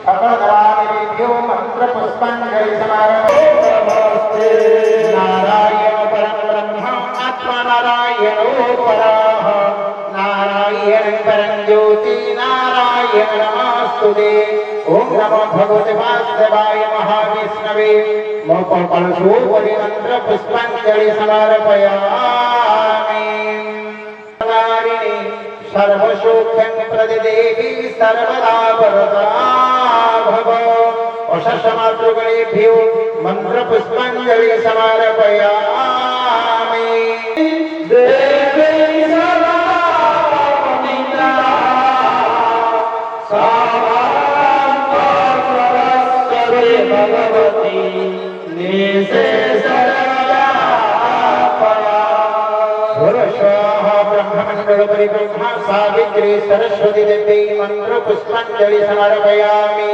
सकल देवादिभ्यो मंत्र पुष्पांजलि समारोहे नमस्ते। नारायण परम ब्रह्म आत्मा नारायणो परः नारायण परम ज्योति नारायण नमस्तुते। ओम नमो भगवते वासुदेवाय महाविष्णवे। कलशोपरि मंत्र पुष्पांजलि समर्पयामि। सर्वसौख्यं प्रददेवी सर्वदा वरदा भव। अशस्मातृगणेभ्यो मंत्र पुष्पांजलि समर्पयामि। देवी सदा वनिता सरस्वती भगवती ब्रह्मा सावित्री सरस्वती देवी मंत्र पुष्पांजलि समर्पयामि।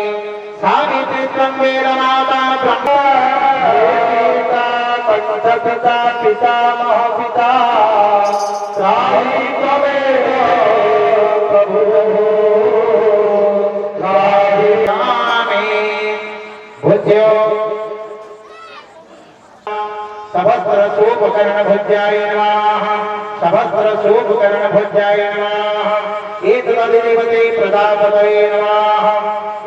सावित्री त्वं वेद माता ब्रह्मा पिता पितामह पिता साई त्वमेव प्रभुः भुज्यो सहस्र सोपकर्ण भुज्याय नमः। सहस्र सोपकर्ण भुज्याय नमः। एतद्देवते प्रदापतये नमः।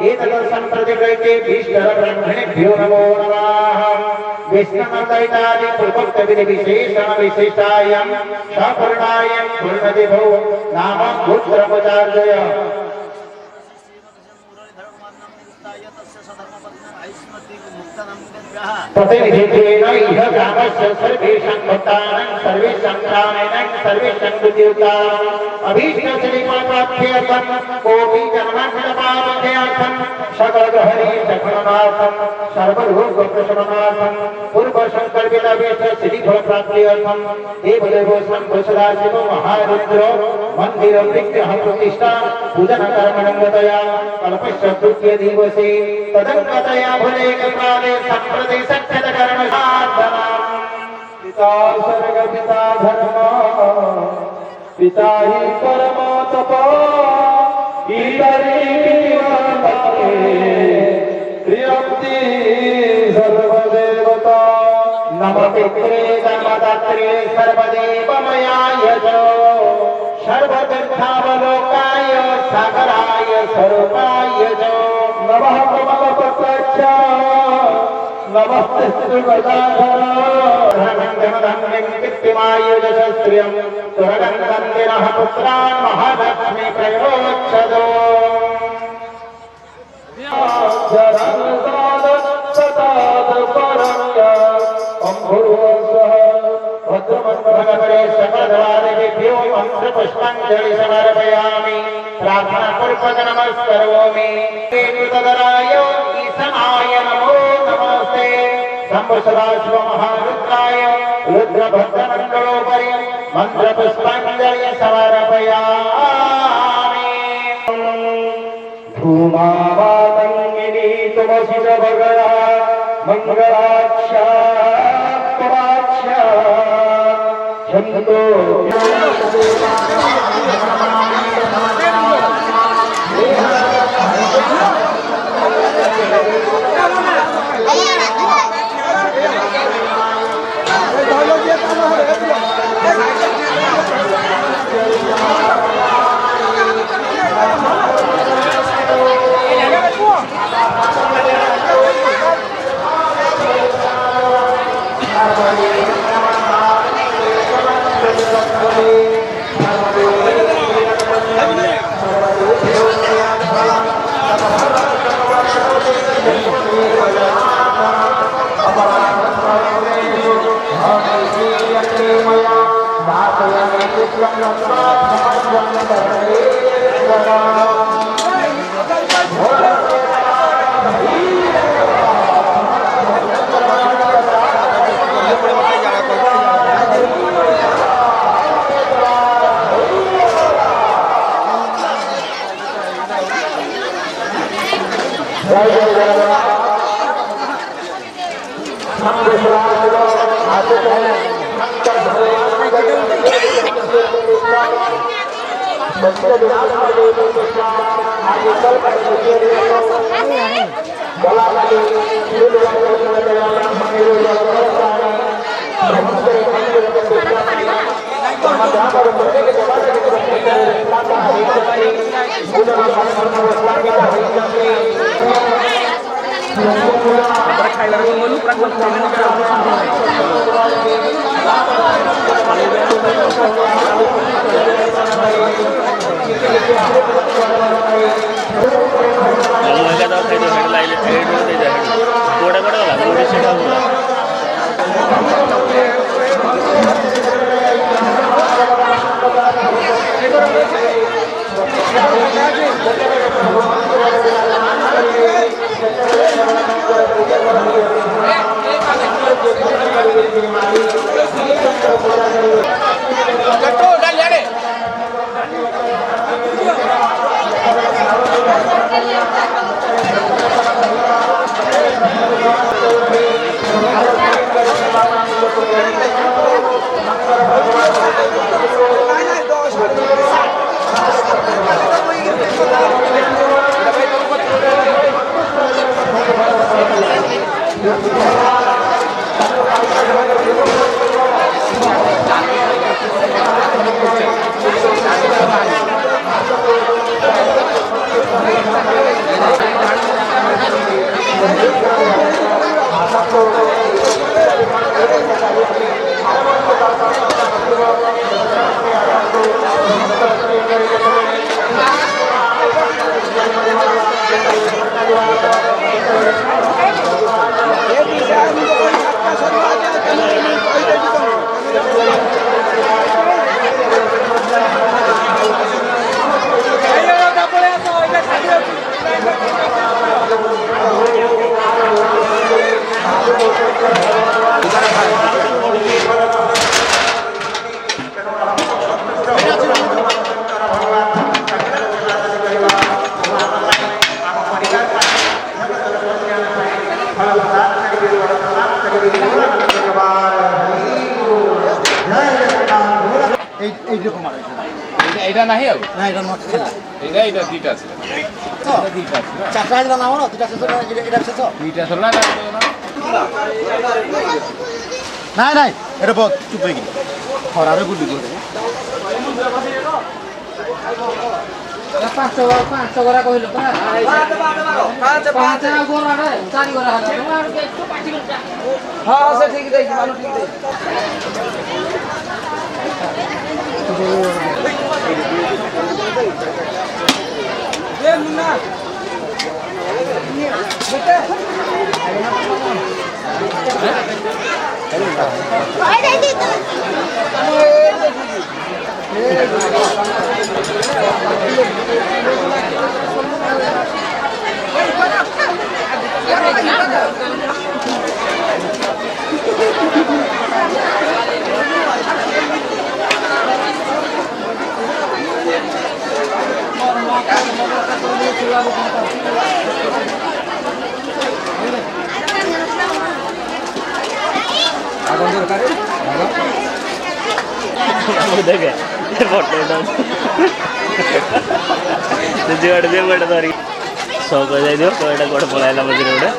एतद् संप्रतिप्रैते भीष्टर ब्रह्मणेभ्यो नमो नमः। विष्णुमन्दितादि पूर्वोक्त विधि विशेषण विशिष्टायं सपूर्णायं पूर्णदिभो नाम गोत्रमुचार्जय। प्रतिनिधित्वेन इह ग्रामस्य सर्वेषां भक्तानां सर्वेषां ग्रामीणां सर्वेषां बुद्धियुक्तानां अभीष्टसिद्धिफलप्राप्त्यर्थं कोऽपि जन्मान्तरपापक्षयार्थं सकलग्रहणे सफलनार्थं सर्वरोगप्रशमनार्थं पूर्वसङ्कल्पितभीष्टसिद्धिफलप्राप्त्यर्थं देवदेवो सदाशिव महारुद्र मन्दिरविग्रह प्रतिष्ठा पूजनकर्मणङ्गतया कल्पस्य तृतीय दिवसे तदङ्गतया भले कल्पादे संप्रति सत्यकर्मसाधनम्। पिता स्वर्ग पिता धर्म पिता हि परम तप इतरे प्रियप्ति सर्वदेवता नम पित्रे कर्मदात्रे सर्वदेवमयाय च सर्वतीर्थावलोकाय सागराय स्वरूपाय च नमः कमलपत्राक्ष नमस्ते गदाधर धर्मं कीर्तिमायुजश्रियं सुरगन्धन्दिनः पुत्रान् महालक्ष्मी प्रयोच्छदो भद्रमन्त्रभगवते सकलदेवादिभ्यो मंत्र पुष्पांजलि समर्पयामि। प्रार्थनापूर्वक नमस्करोमि। कृतधराय ईशानाय नमो नमस्ते। शम्भुसदाशिव महारुद्राय रुद्रभद्रमण्डलोपरि मंत्र पुष्पांजलि समर्पयामि। धूमावातङ्गिनी तुमसि च भगया मंगलाक्षा छन्दो এইটা নাহি আর না এটা নট খেলা এইটা দুইটা আছে দুইটা আছে চারটা দিলা নাও না দুটা শেষ এটা শেষ দুইটা চল না নাই নাই এটা বহুত চুপ হয়ে গেল খরারে গুলি করে পাঁচশো করা কহিল পাঁচ গোড়া চারি গোড়া হ্যাঁ সে ঠিক দেখি ভালো ঠিক দেখি দেখে ଯୁଆଡ଼େ ଯିବ ଗୋଟେ ଧରିକି ସଉକ ଯାଇଥିବ ଏଇଟା କୁଆଡ଼େ ପଳାଇଲା ମଝିରେ ଗୋଟେ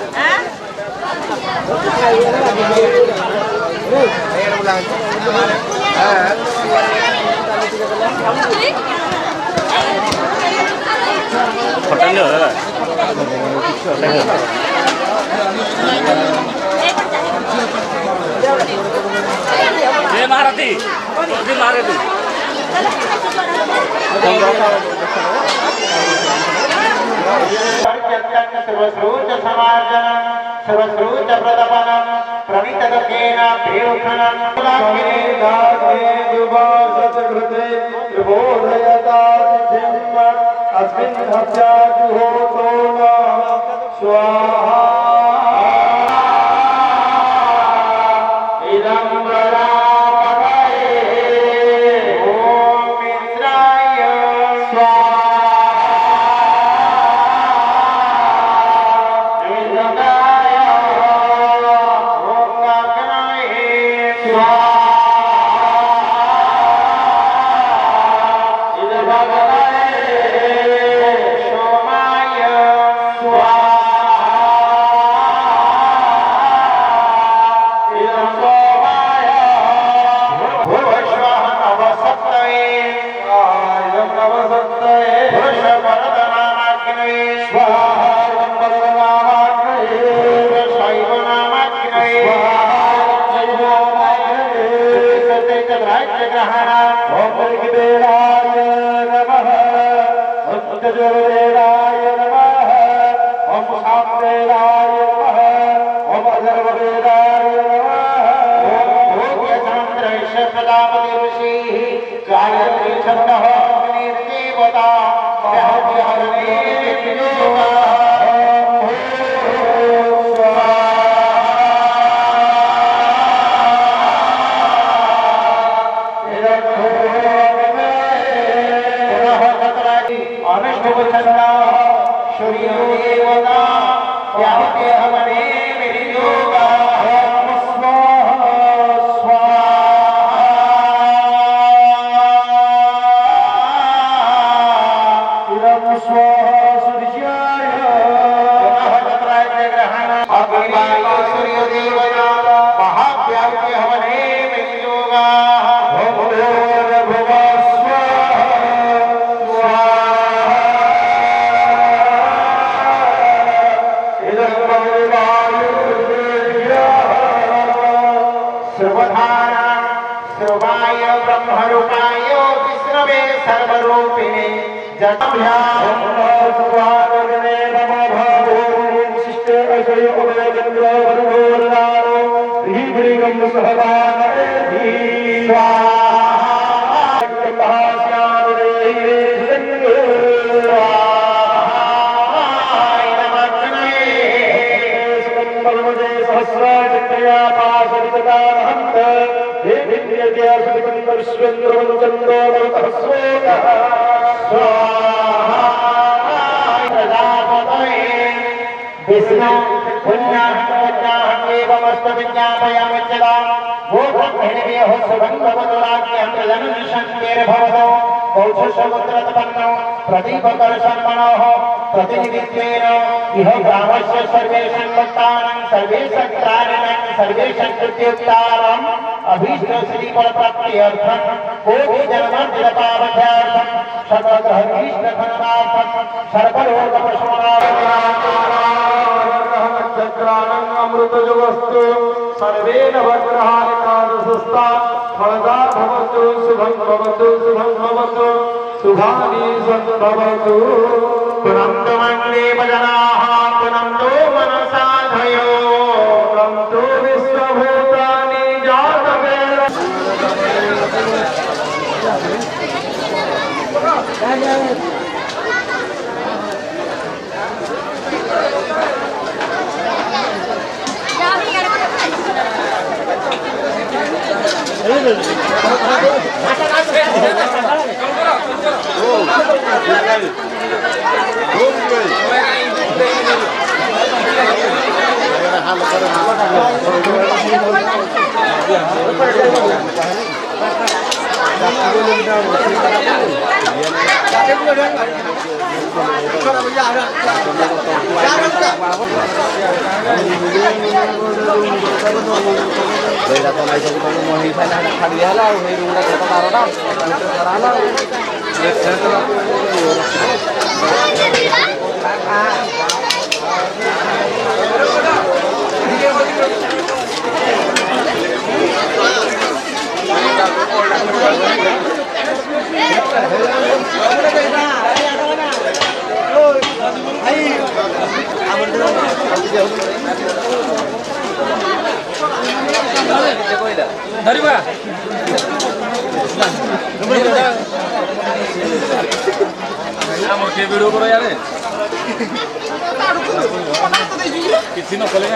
ଫଟାନି महारथी महारथी सर्वश्रोत समार्जन सर्वश्रोत प्रदपन प्रणीत दकेन भेरुखन अस्मिन् हत्यातु होतो स्वाहा Bye. श्रुवधारां श्रुवाय ब्रह्मरूपाय विष्णवे सर्वरूपिणे जटाभ्यां सुभागवते नमो भावो विशिष्टे अजय उदय चंद्र वरुणोर्दानो धीभृगं सहदानरे धीवा विष्णु पुण्याहमेवमस्तविज्ञापयामच्यता भूभृद्भिर्वेहो सुभङ्गवतुराज्ञं प्रजननिशङ्केर्भवतो कौशसमुद्रतपन्नो प्रदीपकर्षन्मणोः प्रतिनिधित्वेन इह ग्रामस्य सर्वेषां भक्तानां सर्वेषत्राणां सर्वेषकृत्युक्तानाम् अभीष्टश्रीफलप्राप्त्यर्थं कोटिजन्मदिनपावध्यार्थं सर्वग्रहभीष्टखननार्थं सर्वलोकप्रशमनार्थं अमृतजवस्तु सर्वेण भद्राणि कादसस्ता फलदा भवतु शुभं भवतु शुभानि सद्भवतु पुनन्तो मन्देव जनाः पुनन्तो मनसाधयो पुनन्तो विश्वभूतानि जातवेद କିଛି ନ କଲେ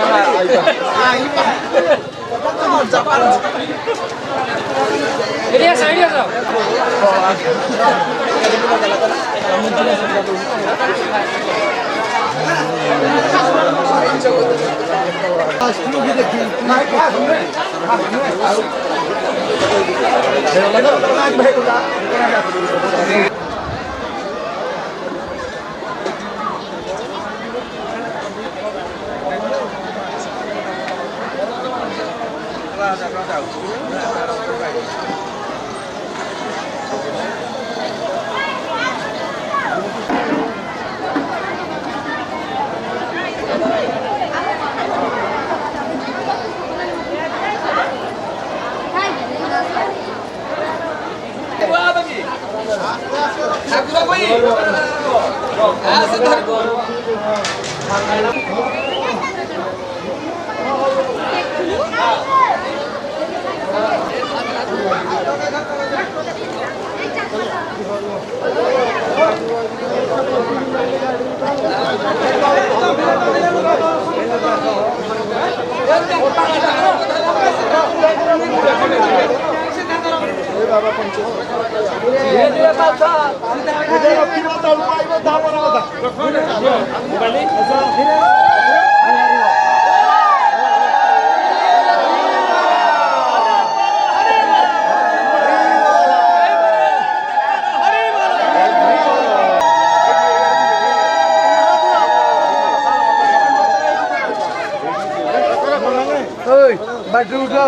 बैटरी उठो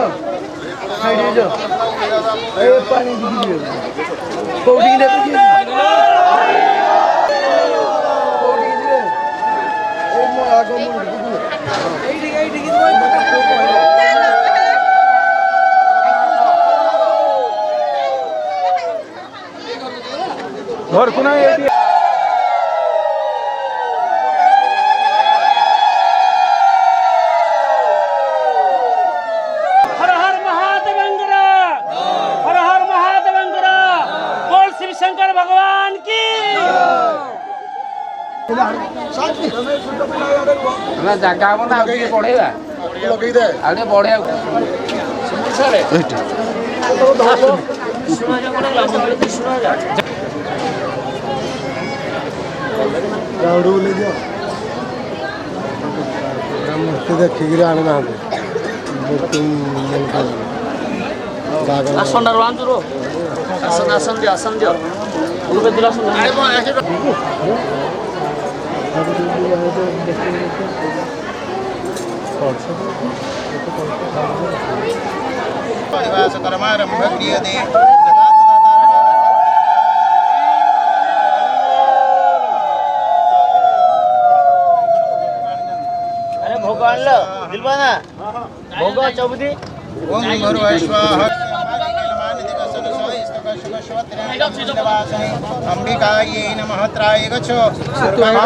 साइड जो ए पानी दी कोडी दे कोडी दे ए मो आगो मो एठी घर को ना हर हर महादेवेंद्र, हर हर महादेवेंद्र, बोल शिव शंकर भगवान की। जगह हम ना बढ़ेगा लगे दे आगे बढ़े राउडू ले जाओ देखिए आने ना आसन रो आसन आसन दियो आसन दियो उनके दिला सुन कर्मारंभ क्रियते अरे भोग आणलं दिलबाना भोग चौबदी ओम भर्गो स्वाहा अंबिकायै नमः त्राय गच्छो स्वाहा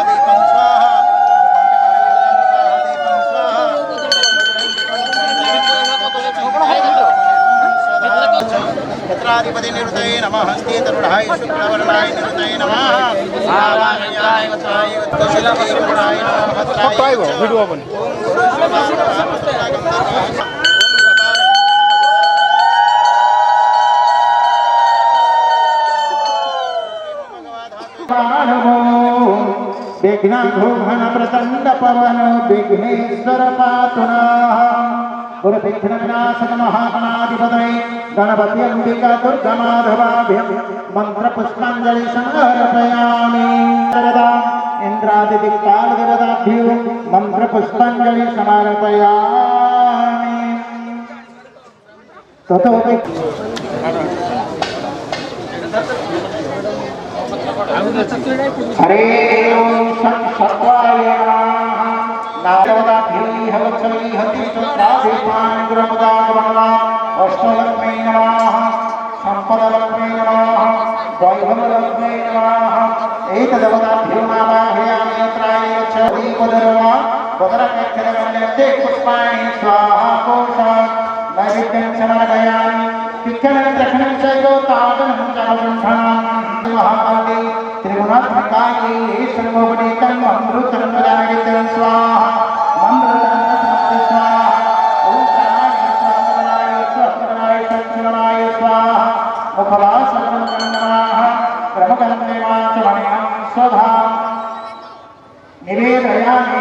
दीपं स्वाहा छत्राधिपति निरुतये नमः हस्ते तरुणाय शुक्लवर्णाय निरुतये नमः आवाहयाय वत्राय वत्तशिलाय नमः त्राय वीडियो बन विघ्नाघो घन प्रचंड पवन विघ्नेश्वर पातु नः विघ्न विनाशक महागणाधिपतये गणपति अंबिका दुर्गा माधवाभ्यं मंत्र पुष्पांजलि समर्पयामि। सर्वदा इंद्रादिदिक्पाल देवताभ्यो मंत्र पुष्पांजलि समर्पयामि। ततो हरे ओम सत्सत्वाय नमः। नारदाभ्यः लक्ष्मीहति चन्द्राभिमान् गुरुमुदागमना अष्टलक्ष्मी नमः सम्पदलक्ष्मी नमः वैभवलक्ष्मी नमः। एतदेवताभ्यो नमामि त्राय दीपधर्मा बदरक्षरगण्यते पुष्पाणि स्वाहा कोशात् नैवेद्यं समर्पयामि। पिच्छनं दक्षिणं चैव ताडनं चमसंधानं महाकाले त्रिगुणात्मकायै सर्वोपनीतं अमृतं प्रदायितं स्वाहा ममृतं स्वाहा ॐ प्राणाय स्वाहा स्वाहा स्वाहा मुखवासनं नमः ब्रह्मकर्मे वाचमणिं स्वधा निवेदयामि।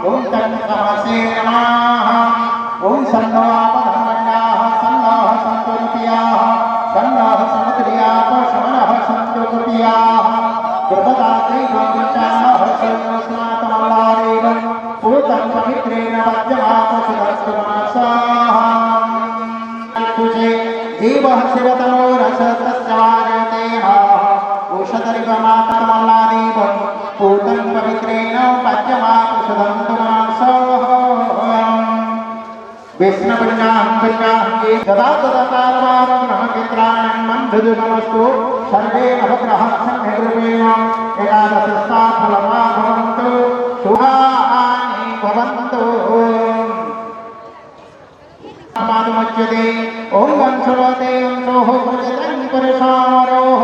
ओम तन्नमसे नमः। ओम सन्नो आपधर्मण्याः सन्नः सन्तु नित्याः सन्नः समुद्रियाः पशवनः सन्तु कुटियाः कृपदाते गोविन्दाः सर्वस्मातमल्लादेवं पूतं पवित्रेण वज्रमापसुदस्तु मनसाः तुझे जीवः शिवतमो रसतस्य वाजते उषधरिवमातमल्लादेवं पूतं पवित्रेण वज्रमापसुदन्तु मनसाः विष्णुपुण्याहंगे सदा तदाकारवारं नमकित्राणं मन्धुजुनमस्तु सर्वे नवग्रहाः सन्निर्रूपेण एकादशस्ताफलमा भवन्तु शुभानि भवन्तु। मानुमुच्यते ॐ वंशवते अंशोः भजतं पुरुषारोः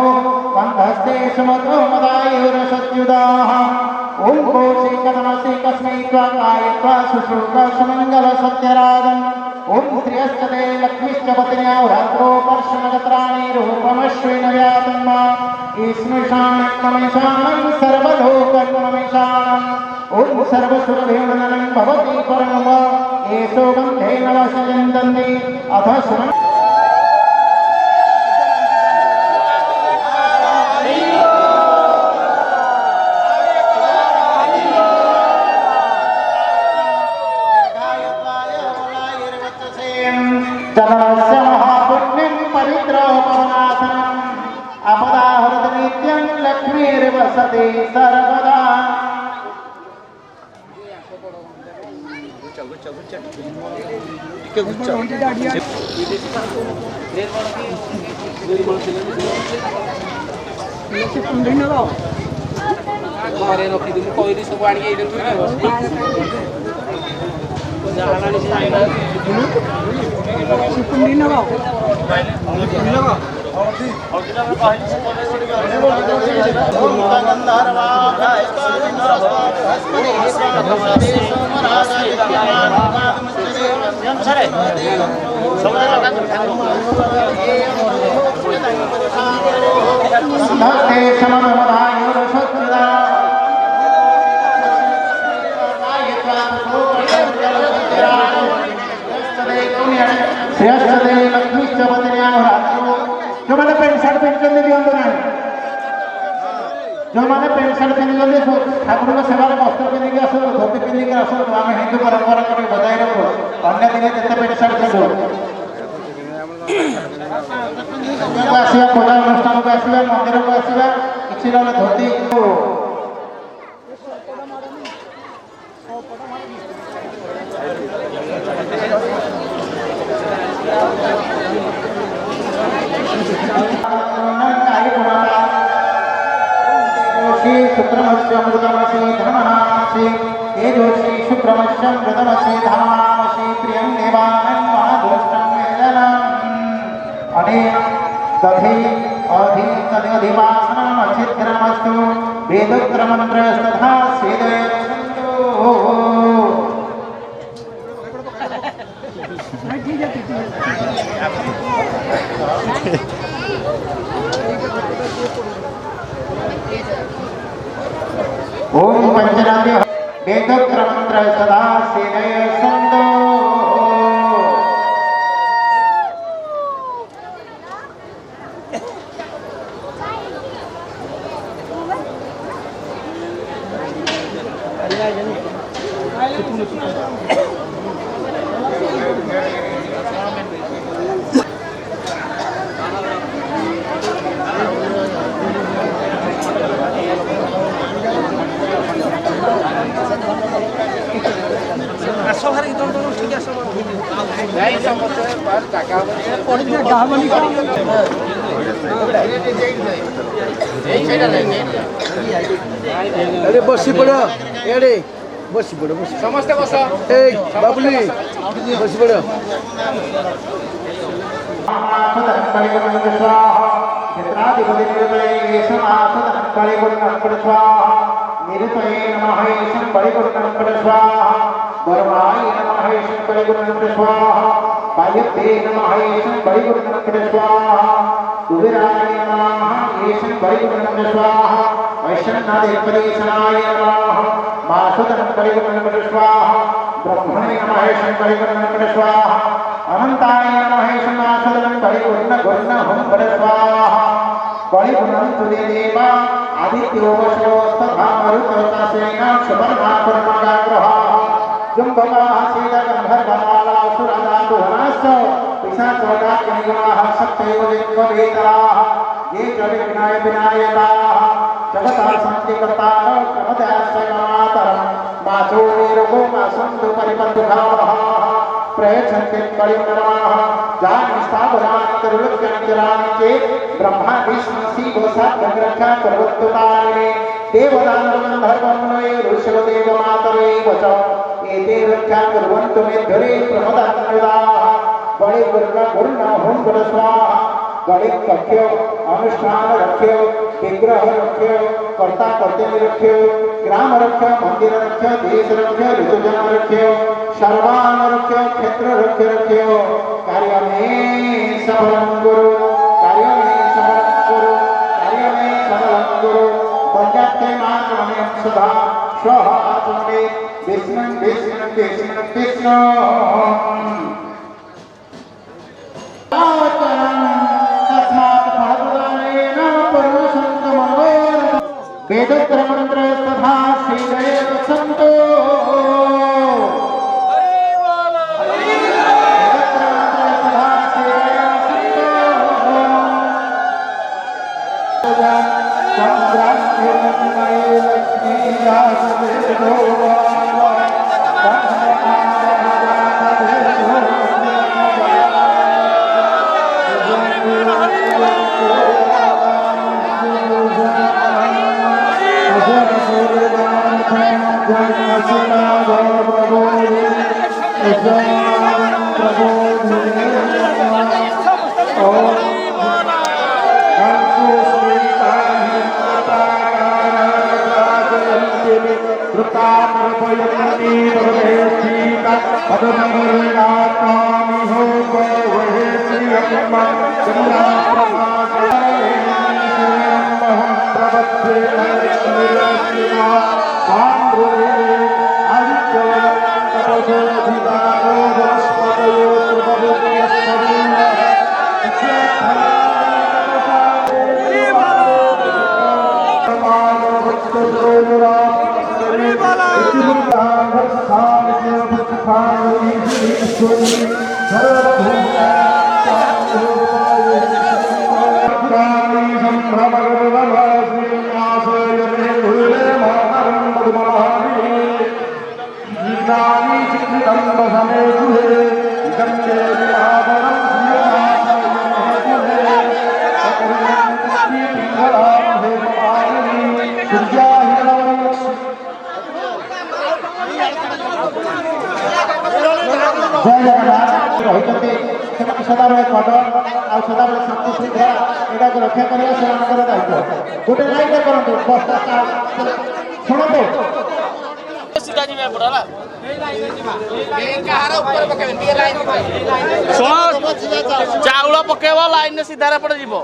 वन्धस्ते सुमतो मदायुरसत्युदाः ओम कोशे कदमसे कस्मै त्वाकाय त्वा सुश्रुत सुमंगल सत्यराजम् ओम श्रियस्तते लक्ष्मीश्च पत्न्या रात्रो पर्शनगत्राणि रूपमश्वेन व्यातन्मा ईश्मिषाणममिषाणं सर्वलोकममिषाणम् ओम सर्वसुरभिर्ननं भवति परमः एषो बन्धेन वशयन्तन्ति अथ सुमन चरणस्य महापुण्यं परिद्रवपवनाथनम् अपदाहृत नित्यं लक्ष्मीर्वसति सर्वदा। ଘରେ ରଖିଦେବି କହିଲି ସବୁ ଆଣିକି ଏଇଠି जो मैंने पेंट शर्ट पिंधुଛନ୍ତି दियंतु ନାହିଁ ଯେଉଁମାନେ पेंट शर्ट ପିନ୍ଧୁଛନ୍ତି ଠାକୁରଙ୍କ ସେବାରେ ବସ୍ତ୍ର ପିନ୍ଧିକି ଆସନ୍ତୁ ଧୋତି ପିନ୍ଧିକି ଆସନ୍ତୁ ଆମେ ହିନ୍ଦୁ ପରମ୍ପରାକୁ ବଜାୟ ରଖୁ ଅନ୍ୟ ଦିନେ ଯେତେ पेंट शर्ट ପିନ୍ଧୁ ଆସିବା ପୂଜା ଅନୁଷ୍ଠାନକୁ ଆସିବା ମନ୍ଦିରକୁ ଆସିବା କିଛି ନହେଲେ ଧୋତି शुक्रमस्य मृतमसि धर्मनामसि तेजोषि शुक्रमस्य मृतमसि धर्मनामसि प्रियं देवानं महादुष्टं वेदनम् अनेन दधि अधि तदधिवासनम् अच्छिद्रमस्तु वेदोक्तमन्त्रस्तथा सेदयन्तु ओम पंचनाद्य वेदोक्तमन्त्र सदा सेदयन्तु अरे बसी पड़ो एडे बसी पड़ो बसी ସମସ୍ତେ ବସ ए बाबुली बसी पड़ो वर्माय नमः ईशं परिगुणं स्वाहा वायव्ये नमः ईशं परिगुणं स्वाहा कुबेराय नमः ईशं परिगुणं स्वाहा वैष्णवदेवपरीशनाय नमः मासुदं परिगुणं स्वाहा ब्रह्मणे नमः ईशं परिगुणं स्वाहा अनन्ताय नमः ईशं मासुदं परिगुणं स्वाहा परिगुणं तुदेव आदित्यो वशोस्तथा मरुतोतासेन सुवर्णापुरमगाग्रहा जुम्बमासीद गन्धर्वमालासुरदादुहनाश्च पिशाचोदाग्निगणाः सप्तैवलिङ्गवेतराः ये च विघ्नाय विनायकाः जगतः सन्ति कर्तारः प्रमदाश्रयमातरम् माचोनिरुगो मासन्तु परिपन्थुकाः प्रयच्छन्ति परिणमाः जानि स्थावरान्तरुलभ्यन्तराणि चेत् ब्रह्मा विष्णु शिवो साध्यग्रक्षा सर्वत्वतारिणे देवदानवगन्धर्वमुनये ऋषभदेवमातरे वच एते रक्षा कुर्वन्तु मेद्धरे प्रमदान्विताः बड़े गुर्ण होम गुण स्वाहा बड़े रख्यो अनुष्ठान रख्यो विग्रह रख्यो कर्ता कर्तव्य रख्यो ग्राम रख्यो मंदिर रख्यो देश रख्यो ऋतुजन रख्यो सर्वान रख्यो क्षेत्र रख्यो कार्य में सबलं गुरु कार्य में सबलं गुरु कार्य में सबलं गुरु पंचायत मानवने सदा स्वः आत्मने विष्णु विष्णु विष्णु विष्णु वेदोक्तमन्त्र तथा सेदयन्तु कृतामर्पयन्ति परमेशीता पदमर्यातामि हो वहे श्रियम् चन्द्राप्रभासमहं प्रवत्से लक्ष्मीरश्मिना आन्द्रे आदित्यवयं तपसोऽधिकारो वनस्पतयो त्रिभुवनस्पतिः जय जगन्नाथ रही सदाबले पद आ सदाबले शांति श्रृंखला यहाँ को रक्षा करवा से दायित्व गोटे लाइन करूँ शुणु चाउल पकेब लाइन सीधा पड़े जीव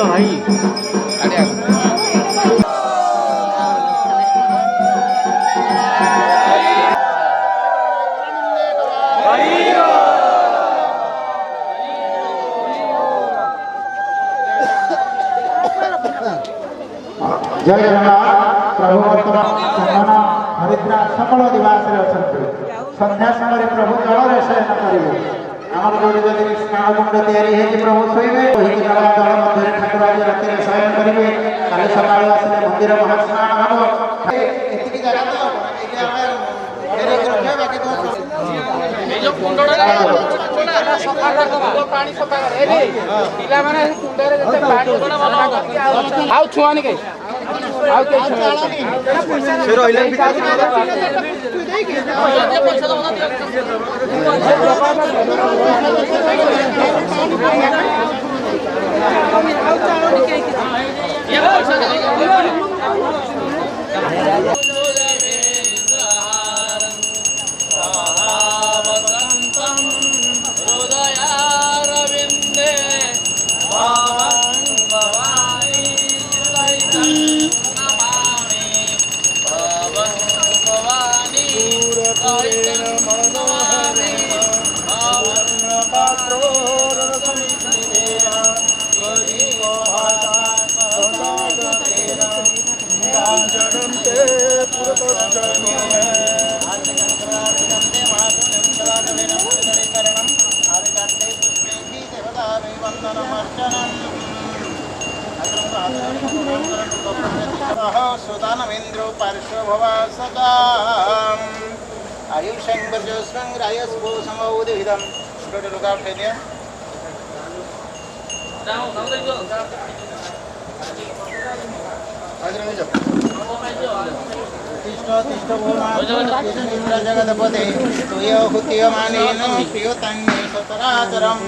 भाई जय जगन्नाथ प्रभु वर्तमान चंदन हरिद्रा सकल दिवास संध्या समय प्रभु जल शयन करेंगे आम जो स्नान कुंड तैयारी प्रभु शोबे वही जल मध्य ठाकुर आज राति शयन करेंगे काली सका आसने मंदिर महास्नान हम ये जगह सुदानमेन्द्रो पार्श्वभवा सदा आयुष्यं वर्जस्वं रायस्वो समौदिहितं छोटे लोग आप दिया जगतपते तुय हुत्यमानेन प्रियतान्ये सतराचरम्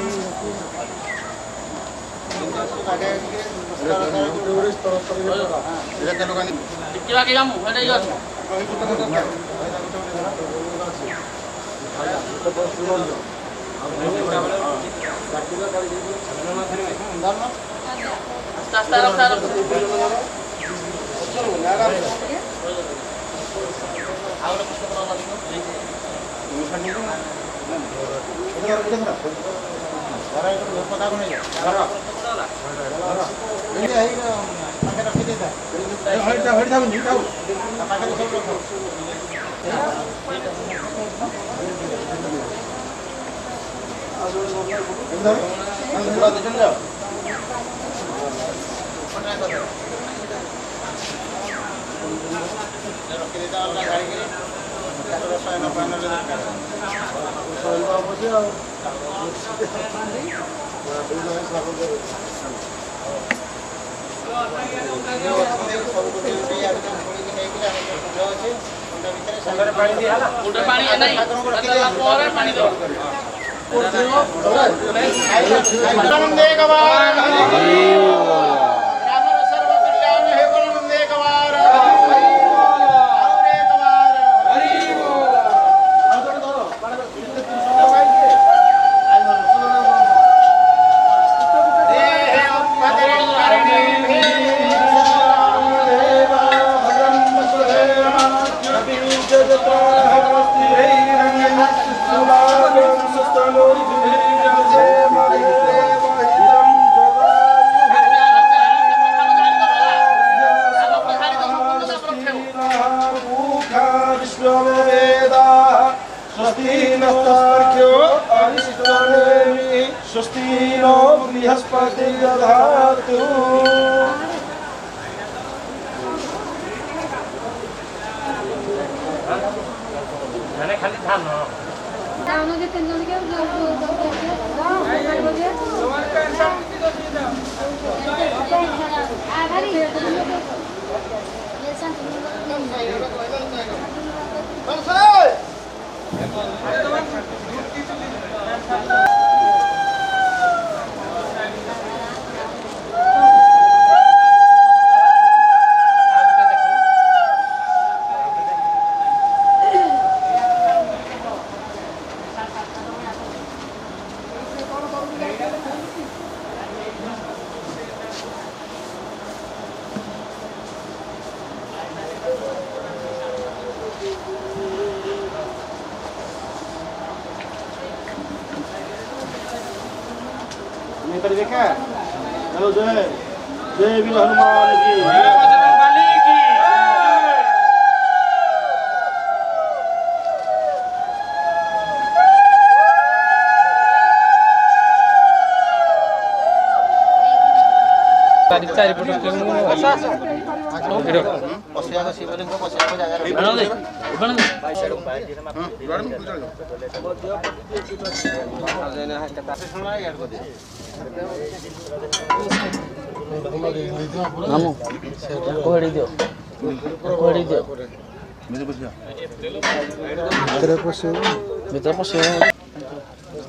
स्वस्तिनो बृहस्पति दधातु खाली धान देखा चलो जय जय वीर हनुमान की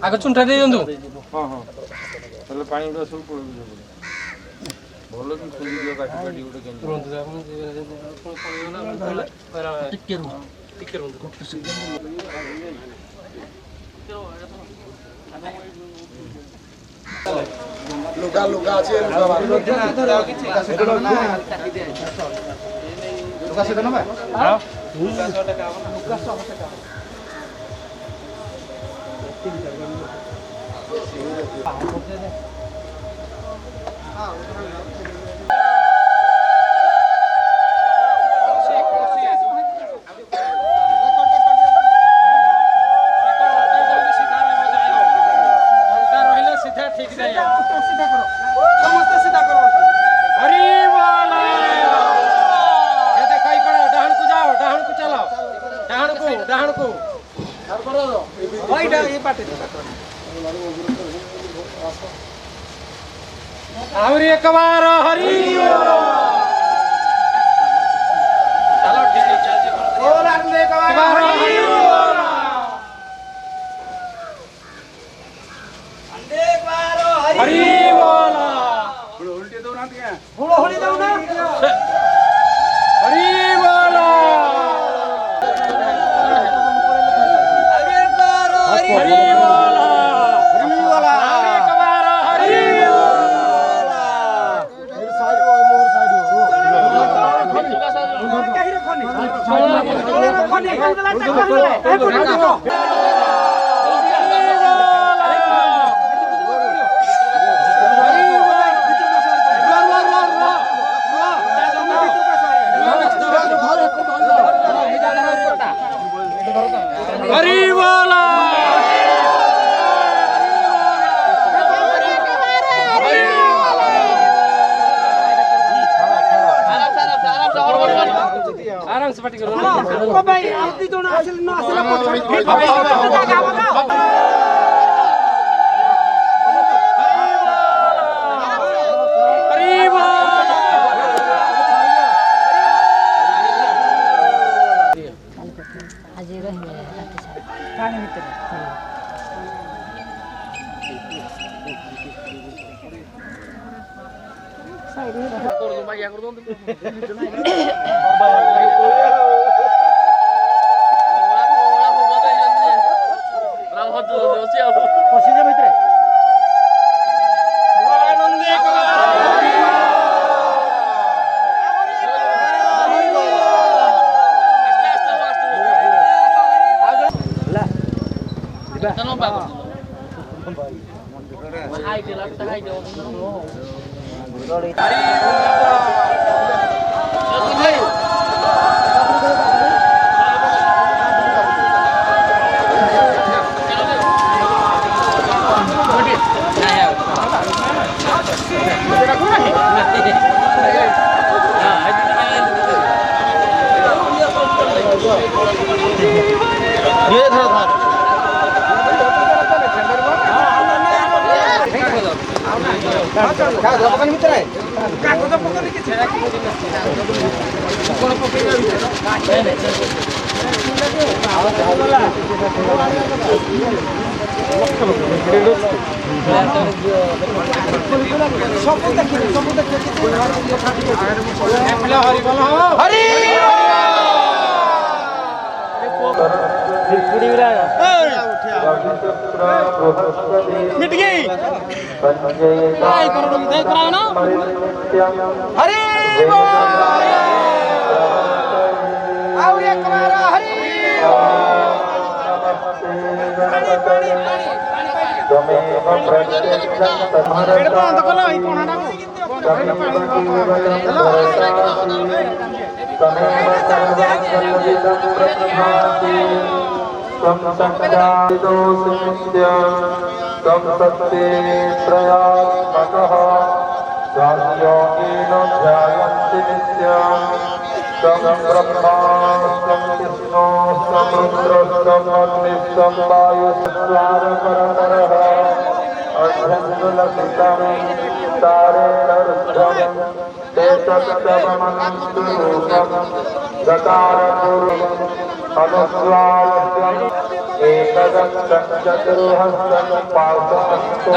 आग चुंटा दे दिंतु हाँ हाँ ताले पानी गुड़ा सब पड़ भल कि खुली दियो काटी काटी गुटे लुगा लुगा আছে लुगा से ना हां आवरी एक बार हरि चलो ठीक है बोल आदमी एक बार हरि एक बार हरि बोला उल्टी दो ना क्या होली दो ना हरि बोला एक बार हरि बोला हरि बोला एक बार हरि हरि बोला आराम से पार्टी करो ओ भाई आरती तो ना असल ना असल मिट गई योगेन ध्यायन्ति नित्यं तं ब्रह्मा तं विष्णु तं रुद्र तं अग्निः तं वायुस्वारपरपरः अर्धङ्गुलसितं तारेण रुद्धं एतत्तममन्तु रूपं गकारपूर्वम् अनुस्वारस्यम् एकदन्तं चतुर्हस्तं पाशमस्तु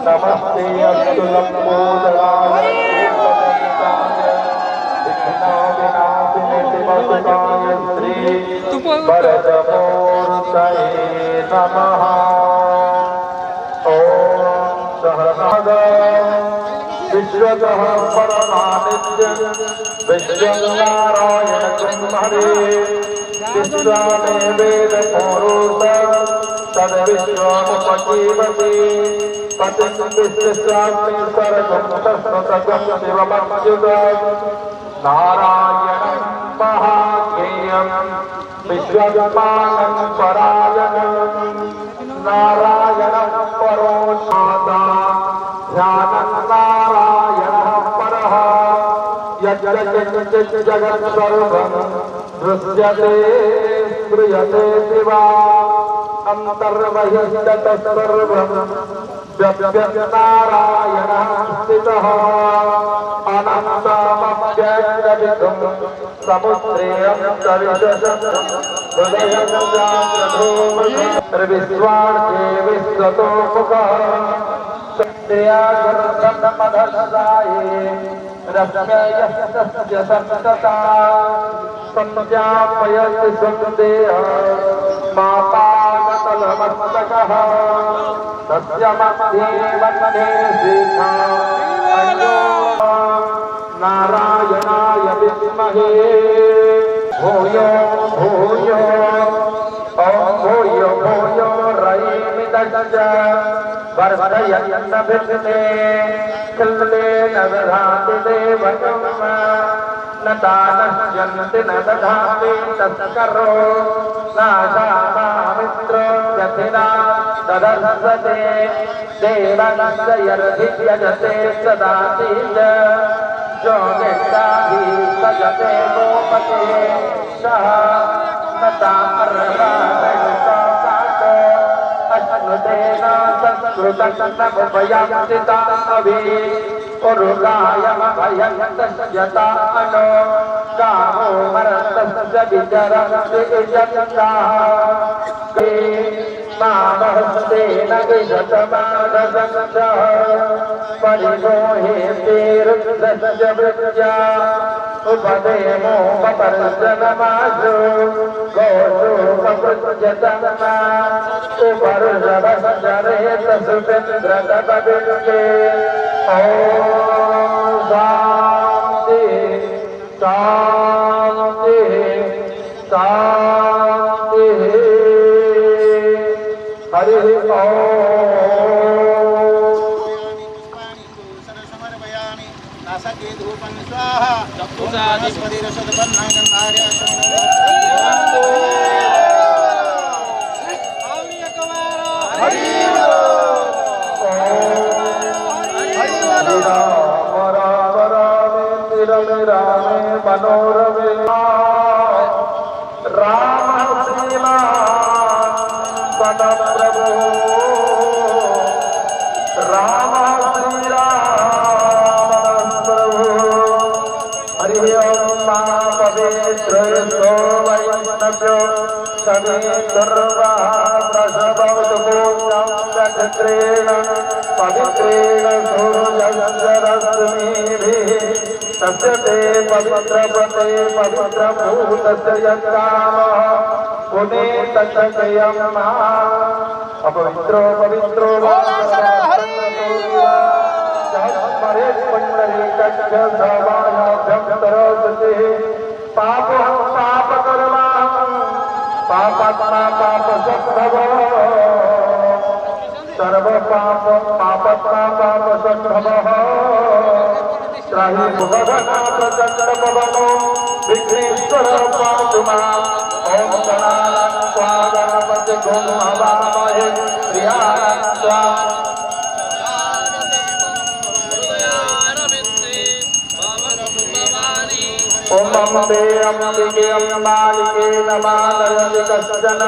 नमस्ते अस्तु लंबोदराय विघ्नविनाशिने शिवसुताय श्री वरदमूर्तये नमः। ओम सहनाद विश्वतः परमानित्यं विश्वनारायणं हरे विश्वामे वेदपुरुषः तद्विश्वमुपजीवति पतिस्मिस्मिस्यास्मि सर्वं तस्मतगं शिवमच्युतं नारायणं महाज्ञेयं विश्वजमानं परायणं नारायणं परो नाथा ध्यानं नारायणः परः यज्जगत् जगत् सर्वं दृश्यते श्रूयते शिवा अंतर्बहिस्ततः सर्वं नारायणः स्थितः अनन्तमव्यक्तविदुं समुद्रे अन्तरिक्षं हृदयं जाग्रतो विश्वार्थे विश्वतो मुखः श्रेयागर्भमधसाये रश्मयस्य संतता संज्ञापयति संदेह मापागतलमस्तकः तस्य मध्ये वन्दे श्रीखा नारायणाय विद्महे भूयो भूयो ॐ भूयो भूयो रयिमिदश्च वर्धयन्नभिषते किल्लेन दधाति देवकं न दानश्यन्ति न दधाति तत्करो नाशामामित्रो यथिना ददर्शते देवस्य यर्धियजते सदाति च योगिष्ठाभि सजते गोपते सः न तामर्वाणकातो अश्नुतेन संस्कृतं तामभि उरुगायमभयन्तस्यतानो कामो मरतस्य विचरन्ति यजन्ताः मामहस्तेन विशतमानसंसः परिमोहेतेरुद्धस्य वृत्या उपदेमोपपर्जनमाशु गोशोपपृज्यतमा उपरुषभसचरेतसुपेन्द्रतपविष्टे ॐ शान्ति शान्ति शान्तिः हरिः ॐ नासके धूपं स्वाहा रामे मनोरमे राम श्रीराम प्रभु राम श्रीराम प्रभु हरि ओम पवित्र वैष्णव्यो समे सर्वा प्रसवोत्पूर्णं नक्षत्रेण पवित्रेण सूर्यचन्द्ररश्मिभिः तस्य ते पवित्रपते पवित्रभूतस्य यत्कामः पुनेतचयम् अपवित्रो पवित्रो सहस्मरे पुण्डरीकस्य सर्वाभ्यन्तरशुचिः पापहं पापकर्माहं पापात्मा पापसद्भवः सर्वपापपापात्मा पापसद्भवः त्राहि मुखगणा प्रचण्डपवनो विघ्नेश्वर पातु माम् ॐ गणानां त्वा गणपतिगुं हवामहे प्रियाणां त्वा ॐ अम्बे अम्बिके अम्बालिके नमानयति कश्चन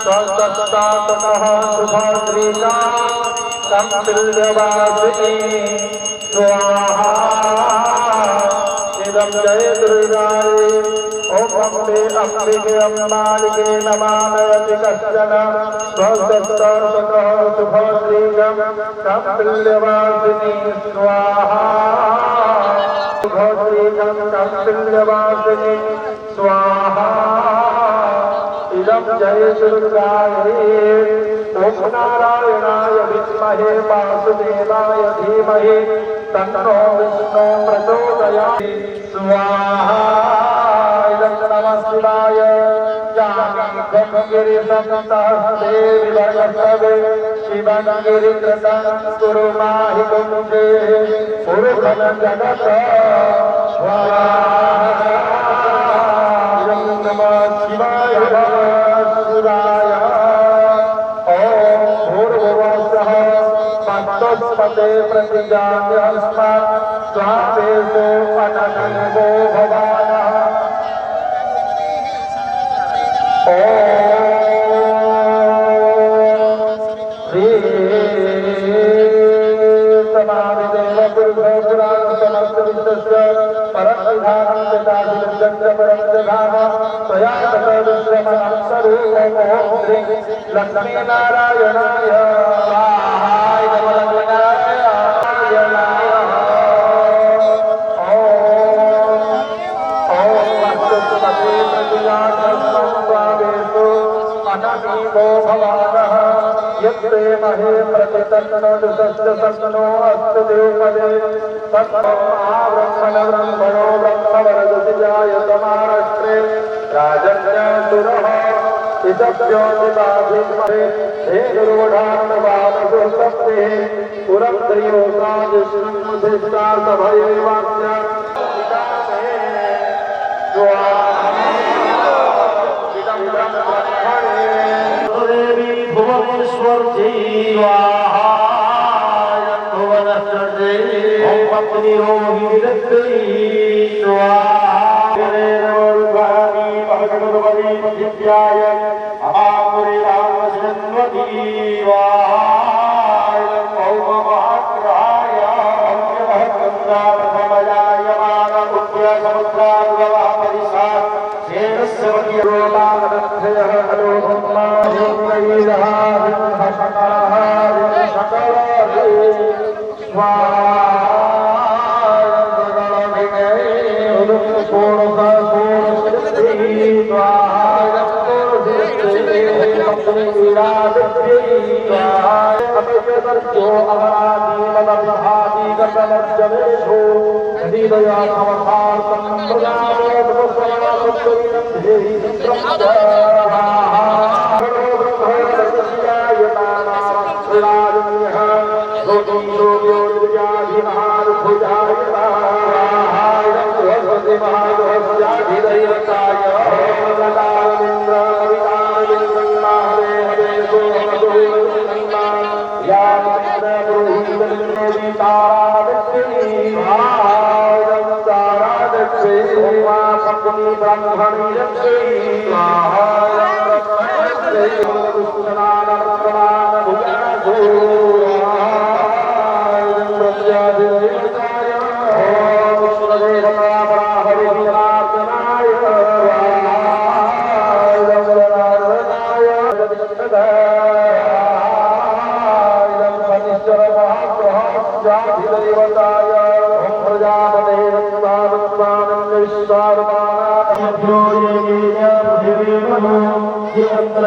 स्वस्ततः शुभश्रीका तं तुल्यवासिनी स्वाहा इदं जय दुर्गाय ॐ अम्बे अम्बिके अम्बालिके नमानयति कश्चन स्वस्ततः शुभश्रीका तं तुल्यवासिनी स्वाहा शुभश्रीकंकंसिल्यवासिनी स्वाहा इदं जय दुर्गाय ॐ नारायणाय विद्महे वासुदेवाय धीमहि तन्नो विष्णु प्रचोदयात् स्वाहा इदं नमः शिवाय गिरिसंतस्तेवि भगवते शिवगिरिकृतं कुरु माहि कुञ्जे पुरुषं जगत् स्वाहा नमः शिवाय शिवाय ॐ भूर्भुवस्सुः पन्तस्पते प्रतिजान्यस्मात् स्वापेषु अनघो भवानः लक्ष्मी नारायणाय यत्ते महे प्रतितन्नो दुष्टसन्नो अस्तु देवपदे ब्रह्मणो ब्रह्मवरदतिजायतमाराष्ट्रे राजन्यासुरः इदभ्योतिबाधिमहे हे गुरुवढान्नवानसुसप्ते पुरन्द्रियोगादिष्णुमुधिष्ठार्थभयैवास्य भुवनेश्वर स्वाहा भुवनेश्वर ओम पत्नी रोहिणी स्वाहा भगवती विद्याय अमामुरी रामचन्द्रवती स्वाहा ओम महाग्रहाय प्रथमयाय मानपुत्र समुद्राद्रवः परिसात् शेरस्य वतीरोमानदर्थयः हलो Yo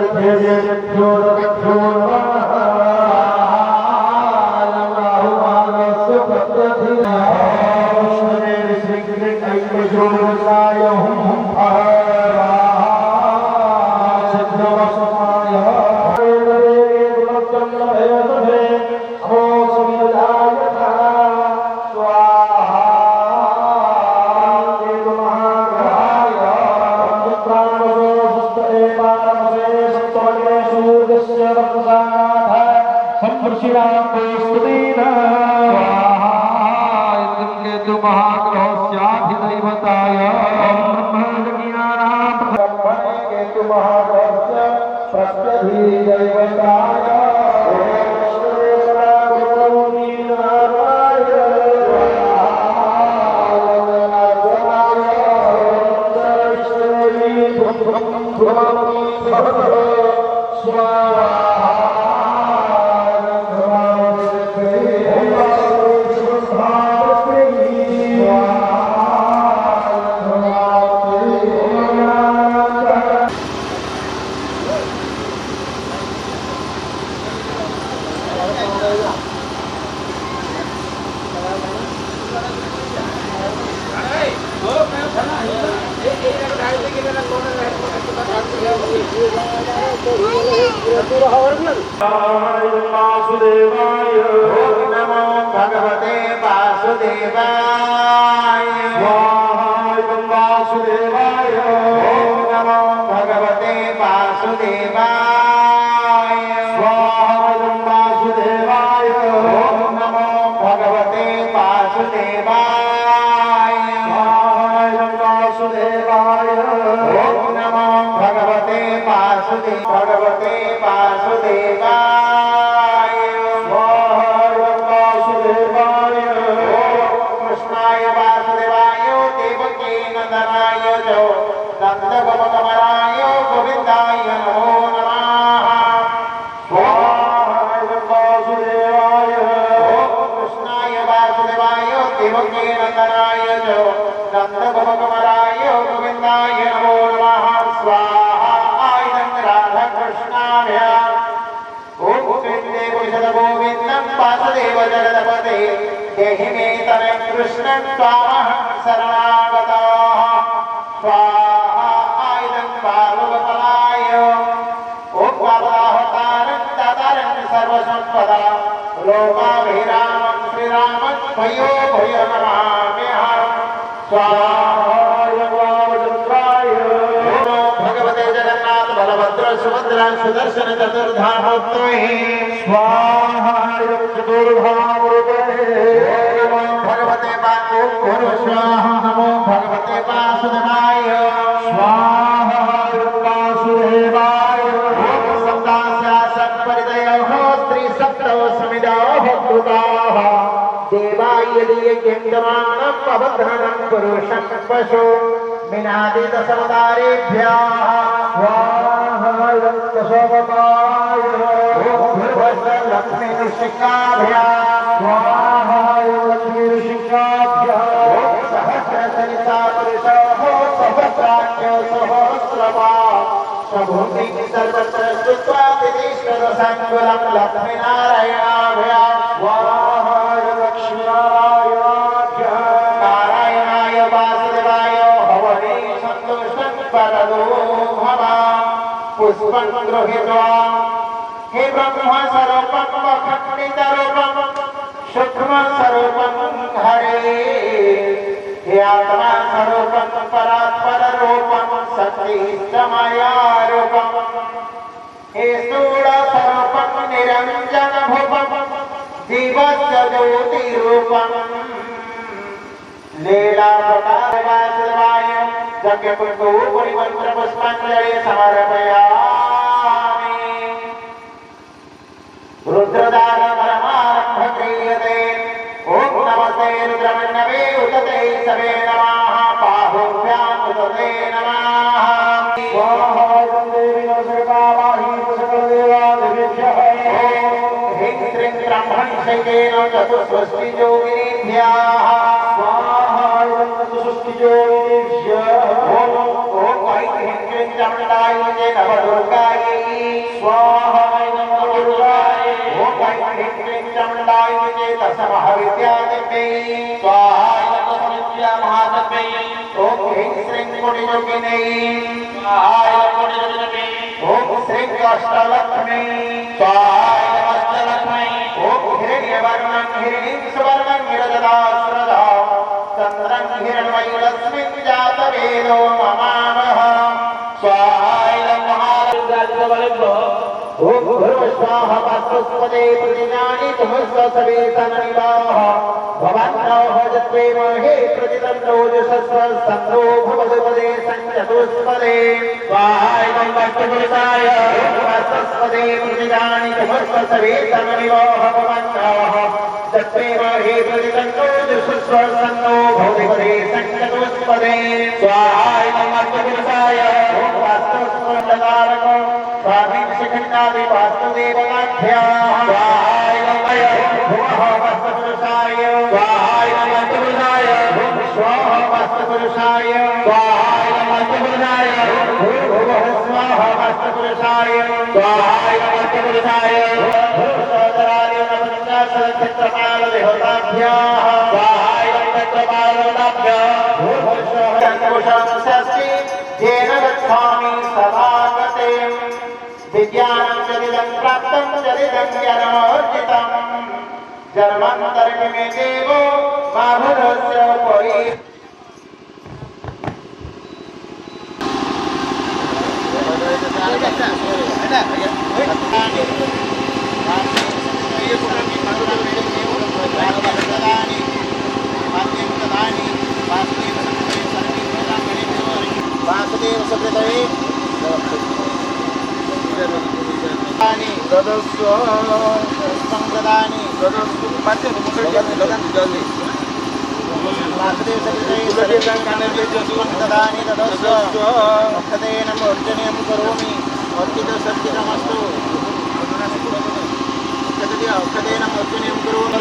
विष्णुर्विष्णाय हुं हुं सिद्धवसनाय देवे दुर्लभचन्द्रभयसभे नमो सविताय स्वाहा केतु महाग्रहाय प्राणवसो सुस्तये पारमसे सप्तमग्ने सूर्यस्य वर्तसानाथ संवर्षिणां स्तुतेन केतु महाग्रहस्याधिदैवताय ब्रह्मज्ञानां ब्रह्मणे केतु महाग्रहस्य प्रत्यधिदैवताय वासुदेवाय नमो भगवते वासुदेवाय वासुदेवाय नमो भगवते वासुदेवाय वासुदेवाय नमो भगवते वासुदेवाय वासुदेवाय नमो भगवते भगवते वासुदेवाय वासुदेवाय कृष्णाय वासुदेवाय देवकी नंदनाय च नंदगोपकमलाय गोविन्दाय नमो नमः वासुदेवाय कृष्णाय वासुदेवाय देवकी नंदनाय च नंदगोपकमलाय गोविन्दाय नमो नमः स्वाहा गोविंदं वासुदेव जगदपते देहि मे तमे कृष्णं त्वामहं शरणागतः स्वाहा आयुधं पार्वतलाय ॐ वाताहतारं दातारं सर्वसम्पदा लोकाभिरामं श्रीरामं भयो भयो नमाम्यहं स्वाहा भगवते जगन्नाथ बलभद्र सुभद्रा सुदर्शन चतुर्धामूर्तये स्वाहा चतुर्धामूर्तये नमो भगवते स्वाहा नमो भगवते वासुदेवाय स्वाहा वासुदेवाय सप्तास्यासन् परिदयोः स्त्रीसप्तौ समिदा भक्ताः देवाय यज्ञमानं पवधनं पुरुषं पशु मिनादि दशवतारेभ्यः स्वाहा दशवताय लक्ष्मी ऋषिकाभ्यः स्वाहा लक्ष्मी ऋषिकाभ्यः सहस्रचरिता पुरुषः सहस्राख्य सहस्रमा प्रभुति सर्वत्र स्तुत्वा तिष्ठत संकुलं लक्ष्मीनारायणाभ्यः स्वाहा लक्ष्मीनारायणाभ्यः नारायणाय वासुदेवाय हवने सन्तोषं परदो भव पुष्पं गृहीत्वा हे ब्रह्म स्वरूपं वखण्डितरूपं सूक्ष्म स्वरूपं हरे हे आत्मा स्वरूपं परात्पर रूपं सत्तिष्ठमयारूपं हे स्थूल स्वरूपं निरञ्जन भूपं जीवस्य ज्योतिरूपं लीला प्रकार वासुदेवाय यज्ञकुण्डो परिमन्त्र पुष्पाञ्जलि समर्पयामि रुद्रदान परमारम्भ क्रियते ॐ नमस्ते रुद्रमण्डवे उदते सवे नमः बाहुभ्यां उदते नमः स्वाहा देवी नमस्कारवाहि सकलदेवादिभ्यः ह्रीं श्रीं ब्रह्मं शैकेन चतुष्षष्टियोगिनीभ्यः स्वाहा चतुष्षष्टियोगिनीभ्यः ॐ ऐं ह्रीं क्लीं चामुण्डाय नवदुर्गायै स्वाहा नवदुर्गायै ॐ ऐं ह्रीं क्लीं चामुण्डाय दशमहाविद्यादेव्यै स्वाहा महात्मे ओम ह्रीं श्रीं कोटियोगिने स्वाहाय कोटियोगिने ओम श्रीं अष्टलक्ष्मी स्वाहाय अष्टलक्ष्मी ओम हिरण्यवर्णं हिरण्यं सुवर्णं हिरण्यदास्रदा चन्द्रं हिरण्मयीलक्ष्मीं जातवेदो ममामः स्वाहाय महालक्ष्मी ओम भूर्भुवस्वाहा वास्तुस्पदे प्रतिज्ञानि तुमस्व सवेतननिवाः भवन्तो भजत्वे महे प्रतिदन्तो जशस्व सन्नो भवदुपदे संचतुष्पदे स्वाहाय वास्तुपुरुषाय वास्तुस्पदे प्रतिज्ञानि तुमस्व सवेतननिवाः भवन्तो भजत्वे महे प्रतिदन्तो जशस्व सन्नो भवदुपदे संचतुष्पदे स्वाहाय वास्तुपुरुषाय वास्तुस्पदकारको स्वामी शिखण्डादि वास्तुदेवताभ्याः स्वाहाय भुवः वास्तुपुरुषाय स्वाहाय वास्तुपुरुषाय स्वाहा वास्तुपुरुषाय स्वाहाय वास्तुपुरुषाय भूर्भुवः स्वाहा वास्तुपुरुषाय स्वाहाय वास्तुपुरुषाय भूसोदराय नवपञ्चाशतक्षत्रपालदेवताभ्याः स्वाहाय क्षेत्रपालदेवताभ्याः भूर्भुवः येन गच्छामि सदागते विज्ञानं चरितं प्राप्तं चरितं ज्ञानमर्जितं जन्मान्तरमे देवो माधुरस्य परि वासुदेव सुकृतये तदस्व संप्रदानि वासुदेव वासुदेव सुकृतये संप्रदानि तदस्व भक्तेन अर्चनीयं करोमि अर्चितसत्यमस्तु भक्तेन अर्चनीयं करोमि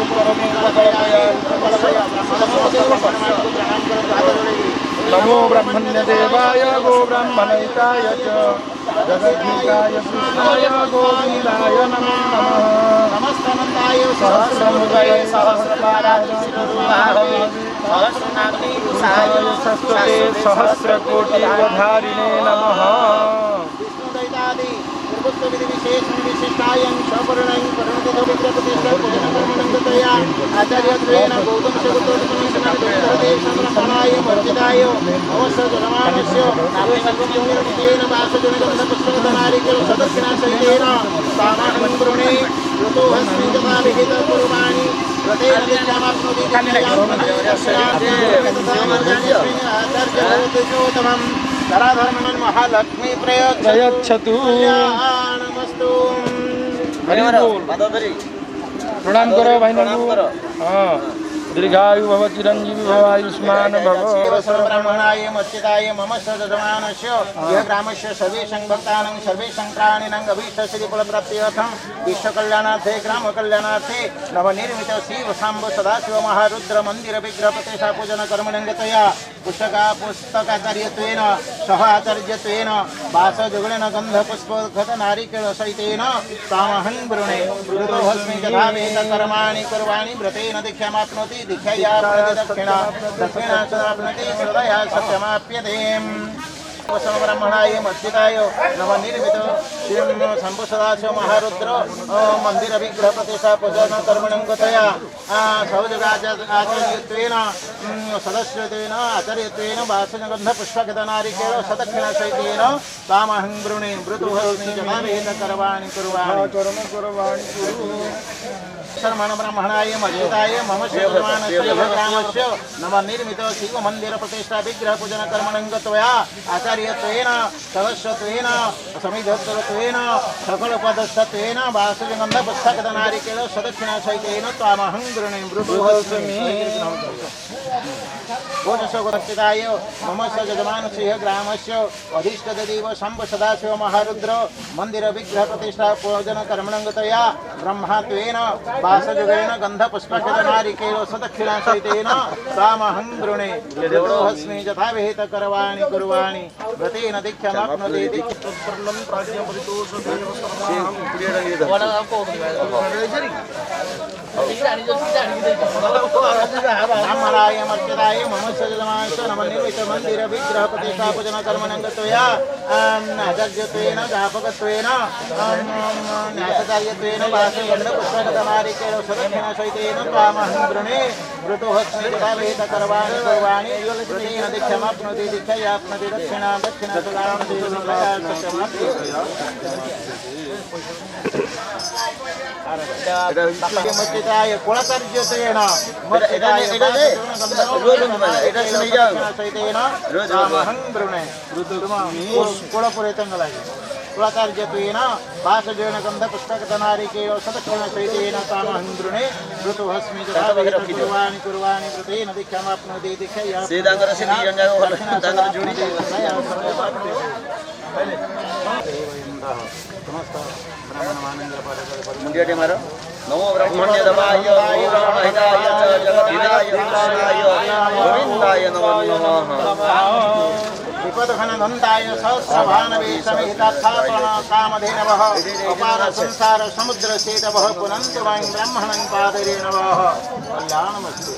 नमो ब्रह्मण्य देवाय गो ब्राह्मणहिताय च जगद्धिताय कृष्णाय गोविन्दाय नमो नमः नमस्तमन्ताय सहस्रमुखये सहस्रपादाय सहस्रनामनीपुषाय सस्तुते सहस्रकोटिवधारिणे नमः विष्णुदैतादि पूर्वोक्तविधिविशेषं विशिष्टायं सवर्णं परिणतितविग्रहप्रतिष्ठापूजनकर्मणङ्गतया आचार्यत्वेन गौतमशकुतोत्तमनिषणाय वर्जिताय अवश्यजनमानस्य नामसर्वं वासजनगन्धपुष्पकनारिकेण सदक्षिणासहितेन सामानं वृणे ऋतोहस्मि तथा विहितपूर्वाणि व्रतेन नित्यामाप्नोति आचार्योत्तमं धराधर्मन् महालक्ष्मी प्रयच्छतु नमस्तु प्रणाम करो भाई नंदू हाँ दीर्घायु भव चिरंजीवी भव आयुष्मान भव ब्राह्मणाय मच्चिताय मम सजमानस्य यः ग्रामस्य सर्वेषां भक्तानां सर्वेषां प्राणिनां अभीष्टसिद्धिफलप्राप्त्यर्थं विश्वकल्याणार्थे ग्रामकल्याणार्थे नवनिर्मित शिव साम्ब सदाशिव महारुद्र मंदिर विग्रह प्रतिष्ठा पूजन कर्मणङ्गतया पुस्तकाचार्यत्वेन सह आचार्यत्वेन वासजुगणेन गन्धपुष्पखत नारिकेळ सहितेन तामहं वृणे ऋतुभस्मि यथा वेद कर्माणि कुर्वाणि व्रतेन दीक्षामाप्नोति दीक्षया दक्षिणा दक्षिणा सदाप्नोति श्रद्धया सत्यमाप्यते ब्राह्मणाय मच्चिताय नवनिर्मित श्री शंभु सदाशिव महारुद्र मंदिर विग्रह प्रतिष्ठा पूजन कर्मणङ्गतया सहजगाचार्यत्वेन सदस्यत्वेन आचार्यत्वेन वासनगन्धपुष्पगतनारिकेळ सदक्षिणसहितेन तामहं वृणे मृदुहस्मि जनावेद कर्वाणि कुर्वाणि शर्मण ब्राह्मणाय मच्चिताय मम शिवमानस्य ग्रामस्य नवनिर्मित शिव मंदिर प्रतिष्ठा विग्रह पूजन कर्मणङ्गतया आचार्यत्वेन सदस्यत्वेन समिधत्वेन सकलपदस्थत्वेन वासुगन्धपुस्तकनारिकेळ सदक्षिणासहितेन त्वामहं वृणे मृदुहस्मि भोजसोगोदक्षिताय मम स यजमानस्य ग्रामस्य अधिष्ठदेव शंभ सदाशिव महारुद्र मंदिर विग्रह प्रतिष्ठा पूजन कर्मणङ्गतया ब्रह्मात्वेन वासजुगेन गन्धपुष्पकनारिकेळ सदक्षिणासहितेन तामहं वृणे ऋतोहस्मि यथा विहित कर्वाणि कुर्वाणि व्रतेन दीक्षामाप्नोति दीक्षापूर्णं प्राज्ञं परितोषं ब्राह्मणाय मर्चदाय मम सजलमांश नवनिर्मित मंदिर विग्रह प्रतिष्ठापन कर्मणंगत्वया नाजर्यत्वेन जापकत्वेन न्यासकार्यत्वेन वासगंध पुष्पकतमारिकेण सुदक्षिण सहितेन त्वामहं गृणे ऋतुहस्मि तदावेत कर्वाणि सर्वाणि प्रतीन दीक्षामाप्नोति दीक्षयाप्नोति दक्षिणां दक्षिणसुगां मर्चिताय कुलतर्जतेन मर्चिताय सहितेन त्वामहं गृणे कुलपुरे तंगलागे कुलतर्जत्वेन वासजेन गंध पुष्पकतनारिकेण सदक्षिण सहितेन त्वामहं गृणे ऋतुहस्मि तदावेत कुर्वाणि कुर्वाणि प्रतीन दीक्षामाप्नोति मुंडिया मारो नमो ब्रह्मण्य दमाय ब्रह्महिताय जगद्धिताय गोविंदाय नमो नमः विपदघनधन्ताय सहस्रभानवे समेतार्थापण कामधेनवः अपार संसार समुद्र सेतवः पुनन्तु वयं ब्रह्मणं पादरेणवः कल्याणमस्तु